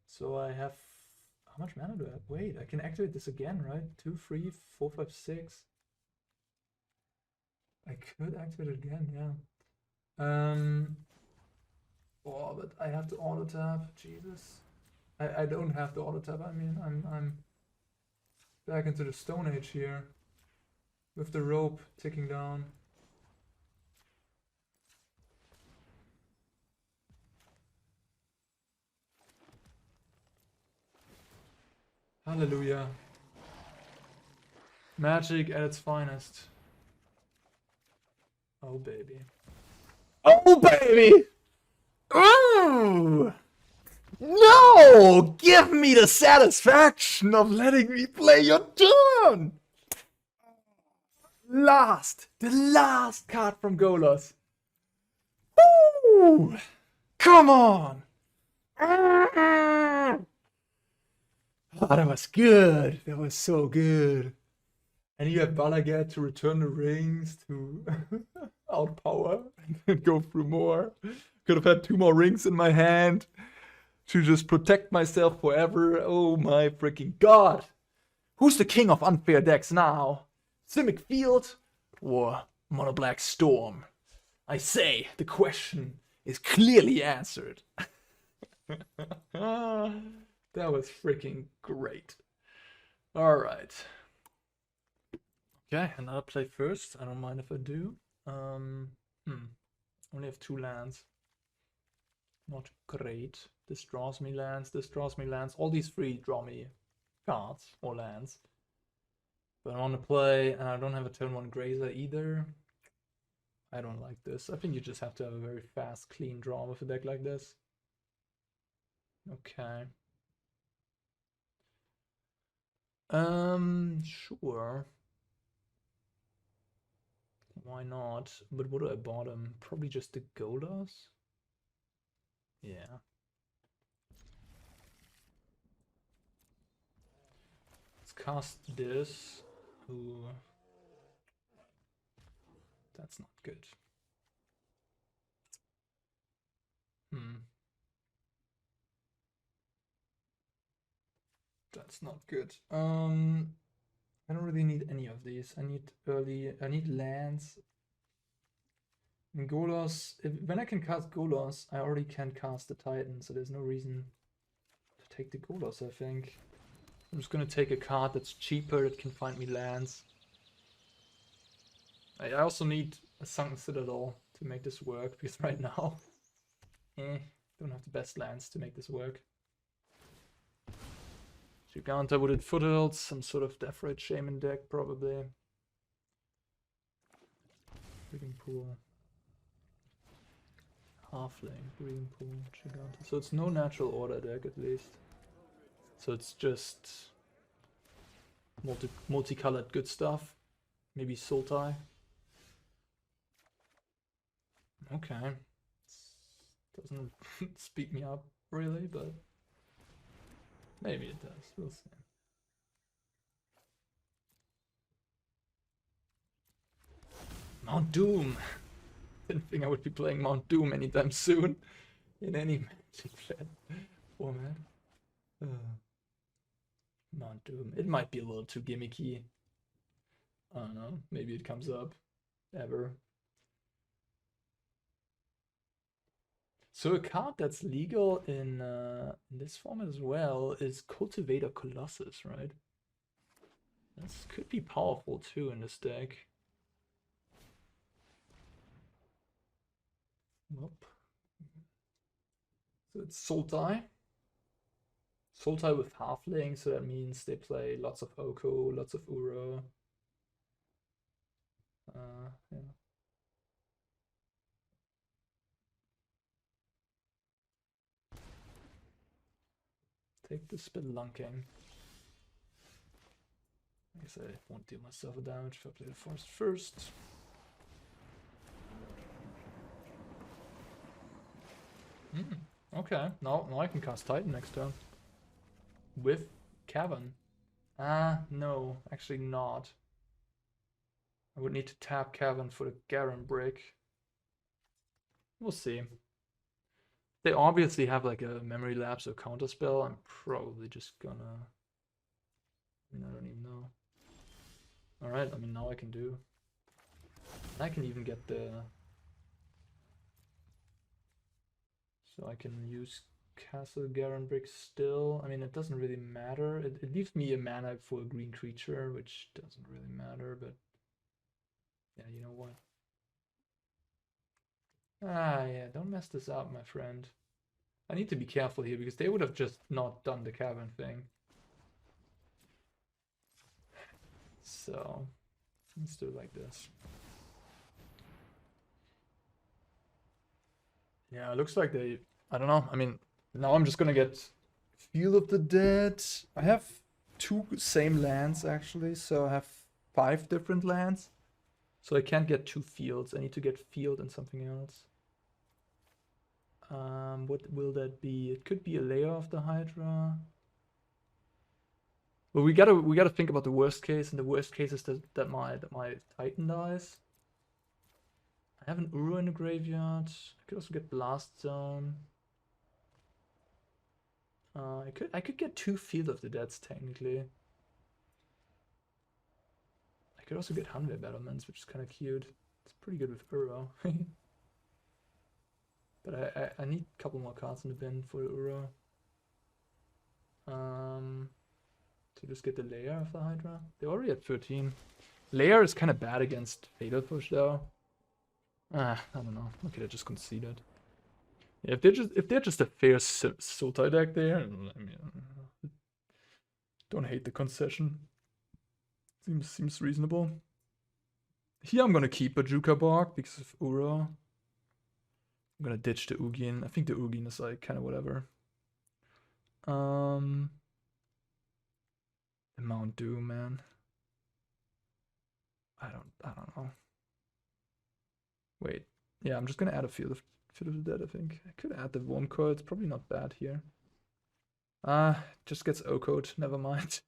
So I have, how much mana do I have? Wait, I can activate this again, right? 2, 3, 4, 5, 6. I could activate it again, yeah. Oh, but I have to auto tap. Jesus, I don't have to auto tap. I mean, I'm back into the Stone Age here, with the rope ticking down. Hallelujah. Magic at its finest. Oh baby. Oh baby! Ooh! No! Give me the satisfaction of letting me play your turn! The last card from Golos. Woo! Come on! Oh, that was good. That was so good. And you have Bala Ged to return the rings to outpower and go through more. Could have had 2 more rings in my hand to just protect myself forever. Oh my freaking god. Who's the king of unfair decks now? Simic Field or Mono Black Storm? I say the question is clearly answered. That was freaking great. Alright. Okay, another play first. I don't mind if I do. Only have 2 lands. Not great. This draws me lands, this draws me lands. All these 3 draw me cards or lands. But I want to play, and I don't have a turn 1 Grazer either. I don't like this. I think you just have to have a very fast, clean draw with a deck like this. Okay. Sure. Why not? But what do I bottom? Probably just the Golos? Yeah. Let's cast this. Ooh. That's not good. That's not good. I don't really need any of these. I need lands. And Golos, when I can cast Golos, I already can cast the Titan, so there's no reason to take the Golos, I think. I'm just gonna take a card that's cheaper, that can find me lands. I also need a Sunken Citadel to make this work, because right now, don't have the best lands to make this work. Giganta Wooded Foothills, some sort of Death Ray Shaman deck, probably. Breeding Pool. Halfling, Breeding Pool, Giganta. So it's no natural order deck, at least. So it's just multicolored good stuff. Maybe Sultai. Okay. Doesn't speak me up, really, but maybe it does. We'll see. Mount Doom! Didn't think I would be playing Mount Doom anytime soon in any Magic format. Mount Doom. It might be a little too gimmicky. I don't know. Maybe it comes up ever. So a card that's legal in this format as well is Cultivator Colossus, right? This could be powerful too in this deck. Nope. So it's Sultai. Sultai with Halfling, so that means they play lots of Oko, lots of Uro. Yeah. Take the Spelunking. I guess I won't deal myself a damage if I play the forest first. Okay, now I can cast Titan next turn. With Cavern. No, actually not. I would need to tap Cavern for the Garenbrig. We'll see. They obviously have like a memory lapse or counterspell. I'm probably just gonna... I don't even know. Alright, I mean, now I can do. I can even get the... So I can use Castle Garenbrig still. I mean, it doesn't really matter. It leaves me a mana for a green creature, which doesn't really matter, but... Yeah, you know what? Yeah, don't mess this up, my friend. I need to be careful here, because they would have just not done the Cavern thing. So, let's do it like this. Yeah, it looks like they... I don't know. I mean, now I'm just gonna get Field of the Dead. I have 2 same lands, actually, so I have 5 different lands. So I can't get 2 fields. I need to get field and something else. What will that be? It could be a Lair of the Hydra. Well, we gotta think about the worst case, and the worst case is that my Titan dies. I have an Uro in the graveyard. I could also get Blast Zone. I could get 2 Field of the Deads technically. I could also get Hanweir Battlements, which is kind of cute. It's pretty good with Uro. But I need a couple more cards in the bin for the Uro. To just get the Lair of the Hydra. They're already at 13. Lair is kind of bad against Fatal Push though. I don't know. Okay, I just conceded. Yeah, if they're just a fair Sultai deck there, I mean, don't hate the concession. Seems reasonable. Here I'm gonna keep Bojuka Bog because of Uro. I'm gonna ditch the Ugin. I think the Ugin is like kind of whatever. The Mount Doom, man. I don't know. Wait. Yeah, I'm just gonna add a Field of the Dead, I think. I could add the Wurmcoil, it's probably not bad here. Just gets O-code, never mind.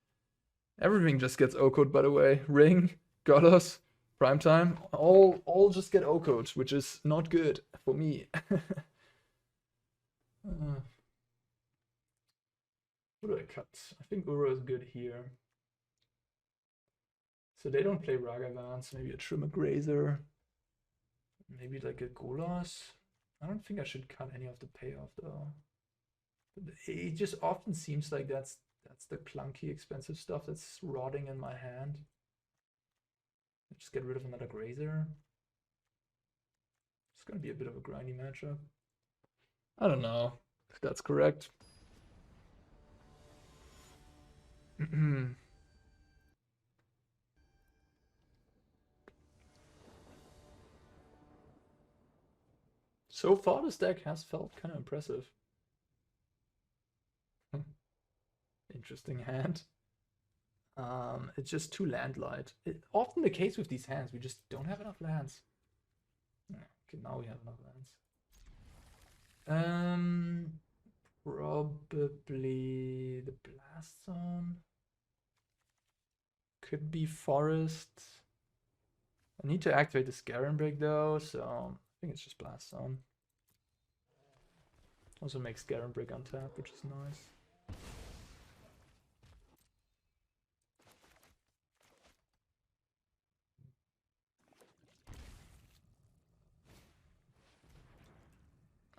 Everything just gets O-code, by the way. Ring, Golos, Primetime, all just get O-code, which is not good for me. What do I cut? I think Uro is good here. So they don't play Ragavans, maybe a Trimmer Grazer. Maybe like a Golos. I don't think I should cut any of the payoff though. But it just often seems like that's the clunky, expensive stuff that's rotting in my hand. Just get rid of another Grazer. It's gonna be a bit of a grindy matchup. I don't know if that's correct. So far, this deck has felt kind of impressive. Interesting hand. It's just too land light. It's often the case with these hands. We just don't have enough lands. Okay, now we have enough lands. Probably the Blast Zone. Could be Forest. I need to activate this Garenbrig though, so I think it's just Blast Zone. Also makes Garenbrig untap, which is nice.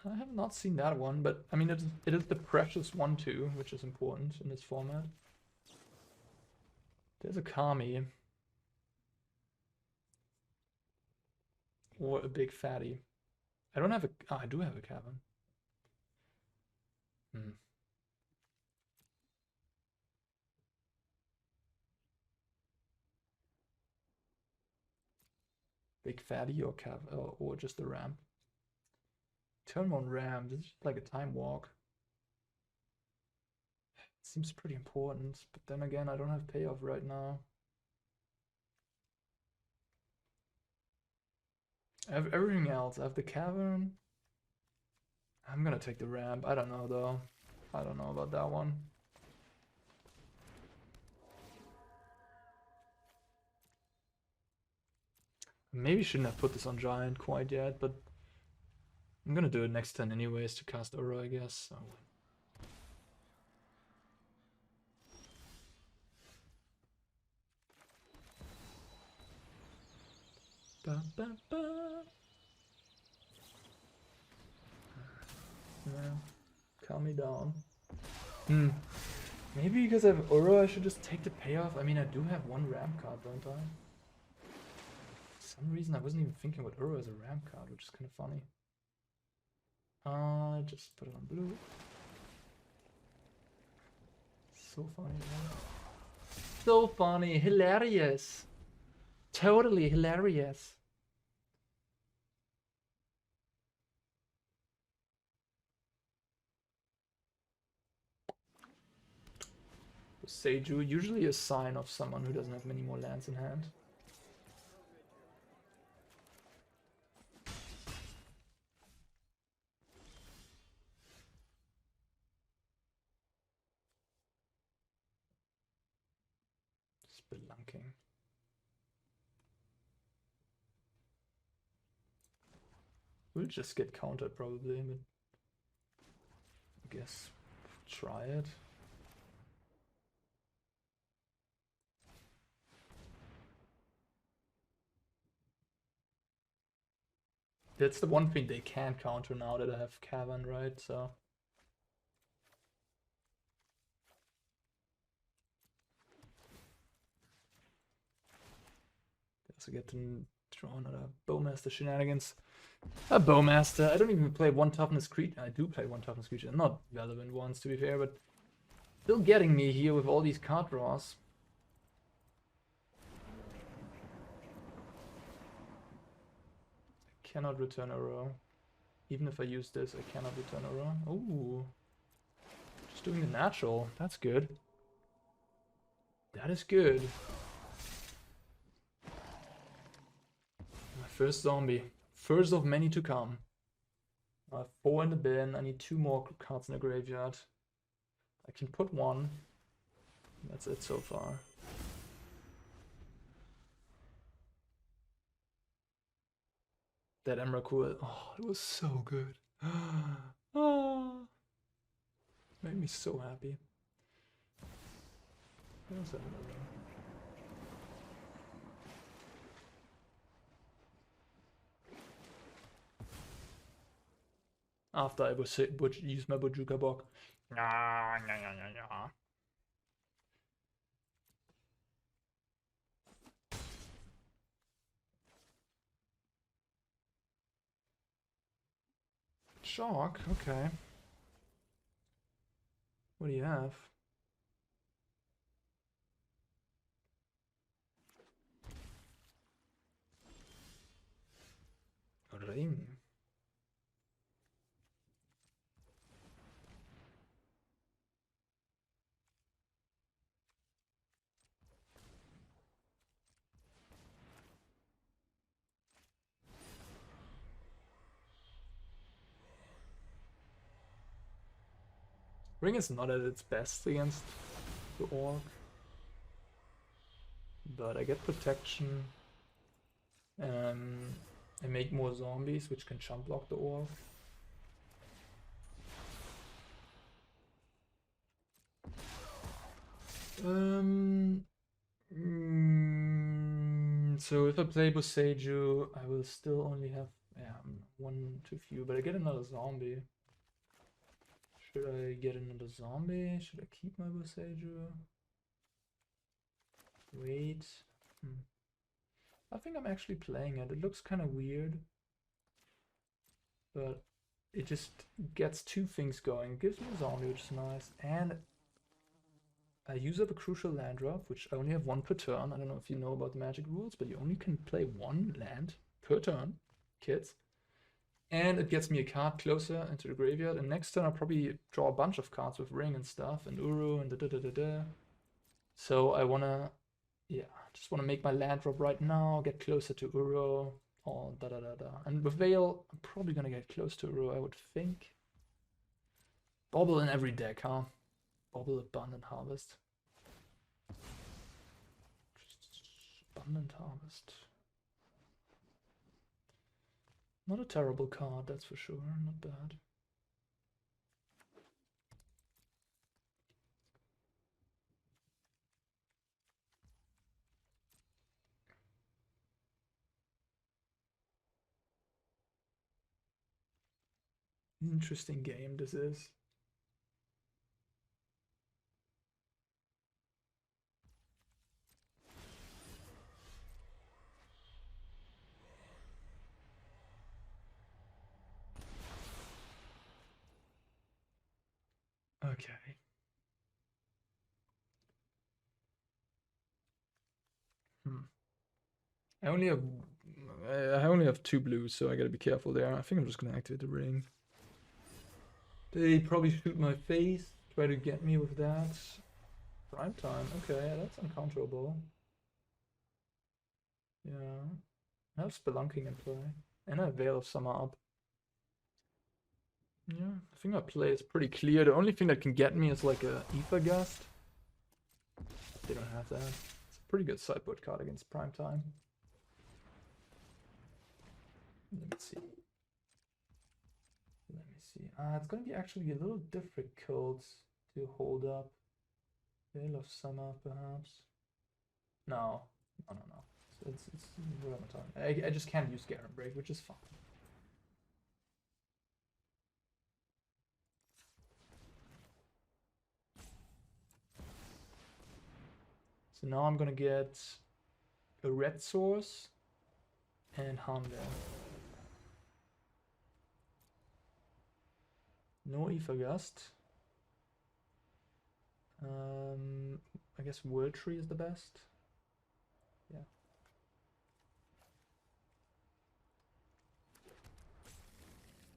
I have not seen that one, but I mean it is the precious one too, which is important in this format. There's a Kami. Or a big fatty. I don't have a... Oh, I do have a Cavern. Big fatty or or just the ramp. Turn 1 ram. This is like a time walk. It seems pretty important, but then again, I don't have payoff right now. I have everything else. I have the Cavern. I'm gonna take the ramp. I don't know though. I don't know about that one. Maybe shouldn't have put this on Giant quite yet, but I'm gonna do it next turn anyways to cast Aura, I guess. So. Ba, ba, ba. Yeah. Calm me down. Maybe because I have Aura, I should just take the payoff. I mean, I do have one ramp card, don't I? For some reason, I wasn't even thinking about Aura as a ramp card, which is kind of funny. Just put it on blue. So funny, man. So funny, hilarious. Totally hilarious. Boseiju, usually a sign of someone who doesn't have many more lands in hand. Spelunking. We'll just get countered probably, but I guess try it. That's the one thing they can't counter now that I have Cavern, right? So. Also get to draw another Bowmaster shenanigans. A Bowmaster. I don't even play one toughness creature. I do play one toughness creature. Not relevant ones, to be fair, but still getting me here with all these card draws. I cannot return a row. Even if I use this, I cannot return a row. Ooh. Just doing the natural. That's good. That is good. My first zombie. First of many to come. I have 4 in the bin. I need 2 more cards in the graveyard. I can put 1. That's it so far. That Emrakul. Oh, it was so good. Oh, made me so happy. Where's that another? After I would use my Bojuka Bog. Shock, okay. What do you have? Ring. Ring is not at its best against the orc, but I get protection. I make more zombies which can jump block the orc. So if I play Boseiju, I will still only have 1 too few, but I get another zombie. Should I get another zombie? Should I keep my Boseiju? Wait. I think I'm actually playing it. It looks kind of weird, but it just gets 2 things going. It gives me a zombie, which is nice, and I use up a crucial land drop, which I only have 1 per turn. I don't know if you know about the Magic rules, but you only can play 1 land per turn, kids. And it gets me a card closer into the graveyard, and next turn I'll probably draw a bunch of cards with Ring and stuff, and Uru and da-da-da-da-da. So I wanna, just wanna make my land drop right now, get closer to Uru, or da-da-da-da. And with Veil, I'm probably gonna get close to Uru, I would think. Bobble in every deck, huh? Bobble, Abundant Harvest. Abundant Harvest. Not a terrible card, that's for sure, not bad. Interesting game this is. Okay. I only have 2 blues, so I gotta be careful there. I think I'm just gonna activate the ring. They probably shoot my face, try to get me with that. Prime time, okay, that's uncounterable. Yeah. I have Spelunking in play. And I have Veil of Summer up. Yeah, I think my play is pretty clear. The only thing that can get me is like a Ether Gust. They don't have that. It's a pretty good sideboard card against Prime Time. Let me see. It's gonna be actually a little difficult to hold up. Veil of Summer, perhaps. No. It's what am I talking? I just can't use Garenbrig, which is fine. So now I'm gonna get a red source and Hanweir. No Ether Gust. I guess World Tree is the best. Yeah.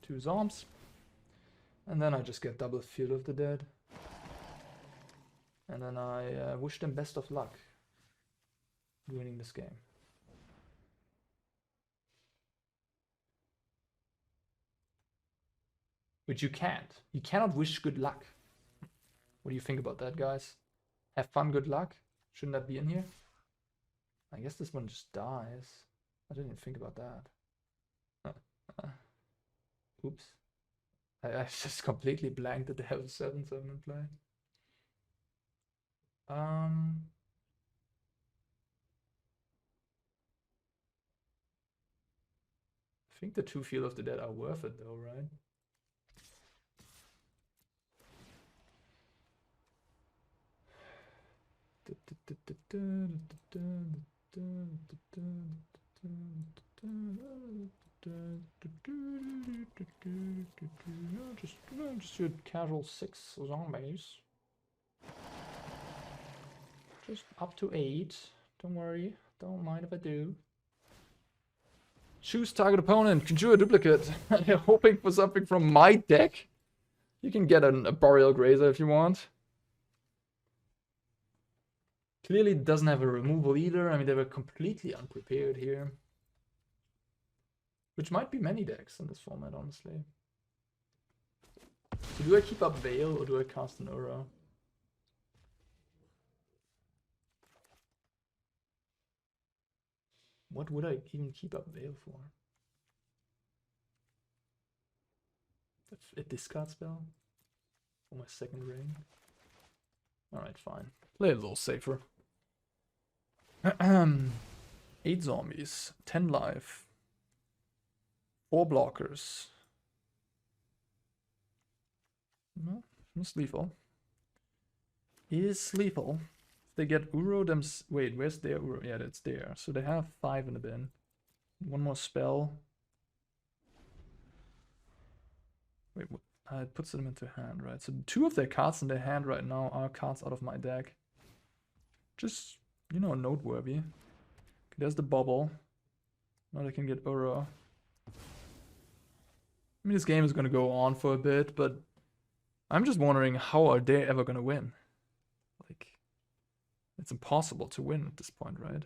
Two Zombs. And then I just get double Field of the Dead. And then I wish them best of luck winning this game. Which you can't. You cannot wish good luck. What do you think about that, guys? Have fun, good luck? Shouldn't that be in here? I guess this one just dies. I didn't even think about that. Oops. I just completely blanked that they have a 7/7 in play. I think the 2 Field of the Dead are worth it though, right? Just do casual 6 zombies. Just up to 8. Don't worry. Don't mind if I do. Choose target opponent. Conjure a duplicate. You're hoping for something from my deck? You can get an Arboreal Grazer if you want. Clearly doesn't have a removal either. I mean, they were completely unprepared here. Which might be many decks in this format, honestly. So do I keep up Veil or do I cast an Aura? What would I even keep up Veil for? A discard spell? For my second ring? Alright, fine. Play a little safer. 8 zombies, 10 life, 4 blockers. No, it's lethal. Is lethal. If they get Uro, them. Wait, where's their Uro? Yeah, that's there. So they have 5 in the bin. One more spell. Wait, it puts them into hand, right? So 2 of their cards in their hand right now are cards out of my deck. Just, you know, noteworthy. Okay, there's the bubble. Now they can get Uro. I mean, this game is going to go on for a bit, but I'm just wondering, how are they ever going to win? Like, it's impossible to win at this point, right?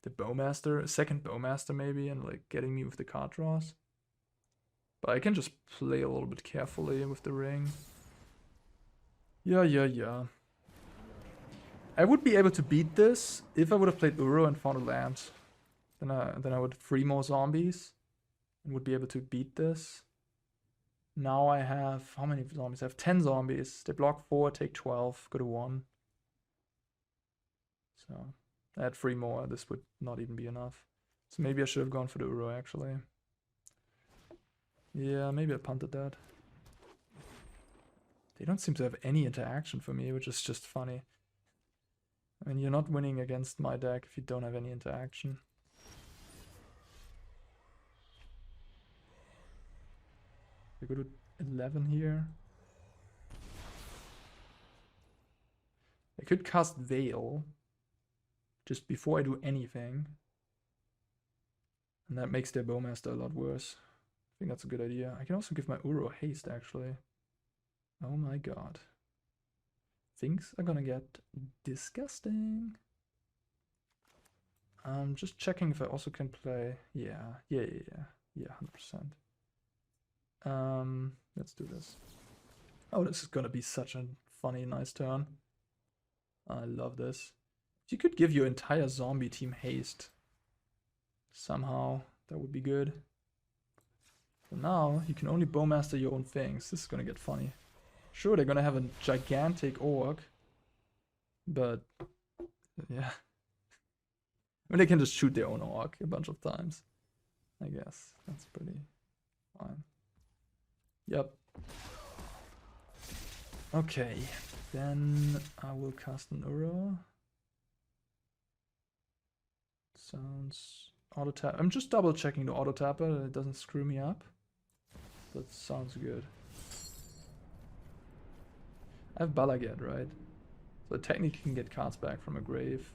The Bowmaster, a second Bowmaster maybe, and like getting me with the card draws. But I can just play a little bit carefully with the ring. Yeah. I would be able to beat this if I would have played Uro and found a land. Then I would 3 more zombies and would be able to beat this. Now I have, how many zombies? I have 10 zombies. They block 4, take 12, go to 1. So I had 3 more. This would not even be enough. So maybe I should have gone for the Uro actually. Yeah, maybe I punted that. They don't seem to have any interaction for me, which is just funny. I mean, you're not winning against my deck if you don't have any interaction. I go to 11 here. I could cast Veil just before I do anything. And that makes their Bowmaster a lot worse. I think that's a good idea. I can also give my Uro haste, actually. Oh my god. Things are gonna get disgusting. I'm just checking if I also can play. Yeah, 100%. Let's do this. Oh, this is gonna be such a funny, nice turn. I love this. If you could give your entire zombie team haste somehow, that would be good. So now you can only Bowmaster your own things. This is gonna get funny. Sure, they're gonna have a gigantic orc, but yeah. I mean, they can just shoot their own orc a bunch of times. I guess that's pretty fine. Yep. Okay, then I will cast an Uro. Sounds auto tap. I'm just double checking the auto tapper that it doesn't screw me up. That sounds good. I have Bala Ged, right? So technically you can get cards back from a grave.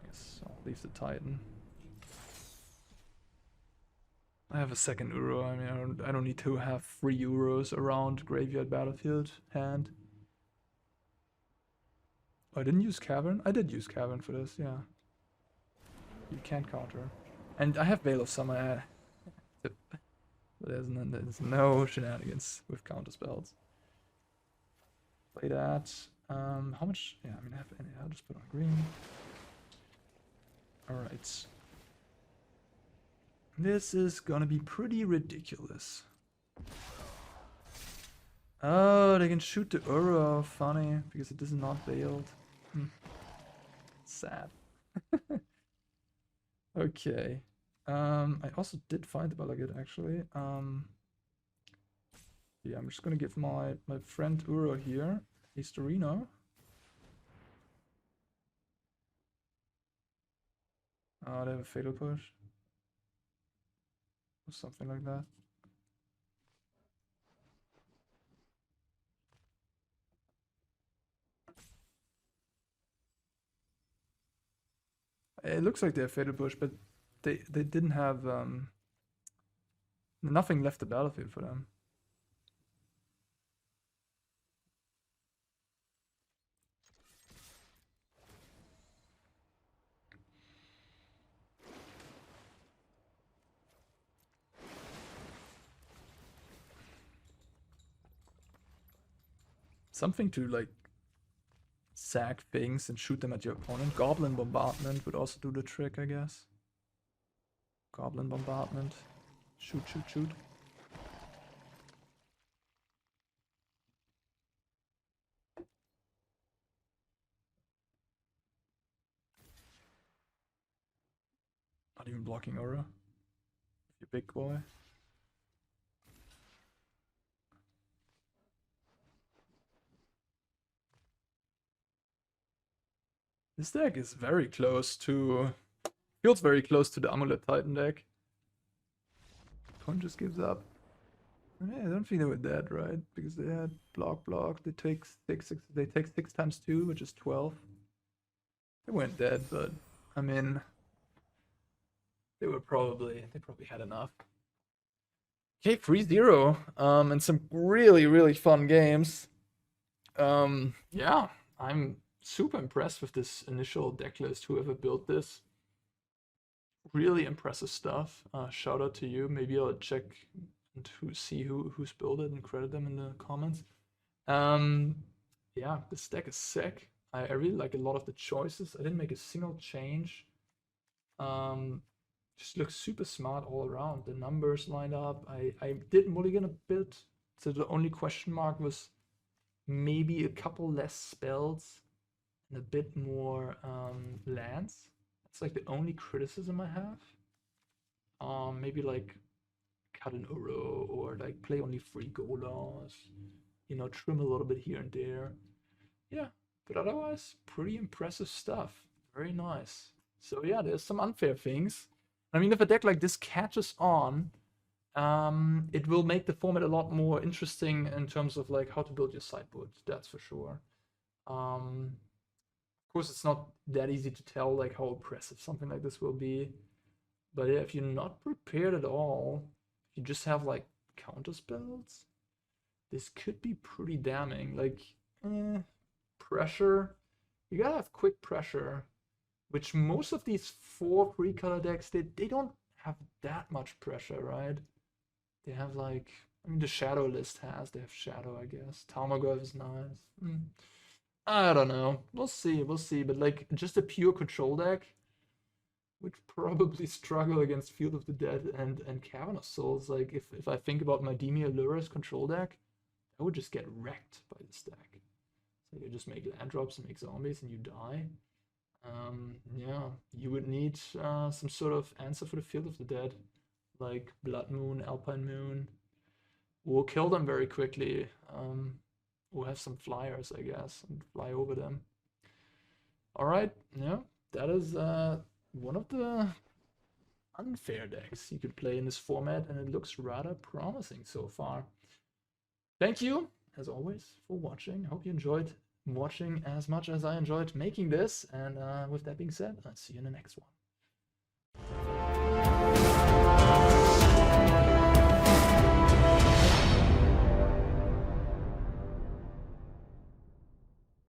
I guess I'll leave the Titan. I have a second Uro. I mean, I don't need to have 3 Euros around Graveyard Battlefield hand. Oh, I didn't use Cavern? I did use Cavern for this, yeah. You can't counter. And I have Veil of Summer. But there's no shenanigans with counter spells. Play that. How much? Yeah, I mean, I'll just put on green. Alright. This is gonna be pretty ridiculous. Oh, they can shoot the Uro. Funny, because it is not veiled. Sad. Okay. I also did find the Bala Ged actually. Yeah, I'm just gonna give my friend Uro here a Storino. Oh, they have a Fatal Push. Or something like that. It looks like they have Fatal Push, but they didn't have nothing left the battlefield for them. Something to like sack things and shoot them at your opponent. Goblin Bombardment would also do the trick, I guess. Goblin Bombardment. Shoot, shoot, shoot. Not even blocking Aura. You big boy. This deck is very close to... Feels very close to the Amulet Titan deck. Opponent just gives up. I don't think they were dead, right? Because they had block. They take they take 6 times 2, which is 12. They weren't dead, but I mean, they probably had enough. Okay, 3-0. And some really fun games. Yeah, I'm super impressed with this initial deck list. Whoever built this, really impressive stuff. Shout out to you. Maybe I'll check and see who's built it and credit them in the comments. Yeah, this deck is sick. I really like a lot of the choices. I didn't make a single change. Just looks super smart all around. The numbers lined up. I did mulligan a bit, so the only question mark was maybe a couple less spells and a bit more lands. That's like the only criticism I have. Maybe like cut an Uro or like play only 3 Golos. You know, trim a little bit here and there. Yeah, but otherwise, pretty impressive stuff. Very nice. So yeah, there's some unfair things. I mean, if a deck like this catches on, it will make the format a lot more interesting in terms of like how to build your sideboard. That's for sure. Of course, it's not that easy to tell like how oppressive something like this will be. But yeah, if you're not prepared at all, if you just have like counter spells, this could be pretty damning. Like, pressure. You gotta have quick pressure, which most of these 4 3-color decks, they don't have that much pressure, right? They have like, I mean, the Shadow list they have Shadow, I guess. Tarmogoyf is nice. I don't know. We'll see. But like, just a pure control deck would probably struggle against Field of the Dead and Cavern of Souls. Like, if I think about my Demir Lurrus control deck, I would just get wrecked by this deck. So you just make land drops and make zombies and you die. Yeah, you would need some sort of answer for the Field of the Dead, like Blood Moon, Alpine Moon. We'll kill them very quickly. We'll have some flyers, I guess, and fly over them. Alright, yeah, that is one of the unfair decks you could play in this format, and it looks rather promising so far. Thank you, as always, for watching. Hope you enjoyed watching as much as I enjoyed making this, and with that being said, I'll see you in the next one.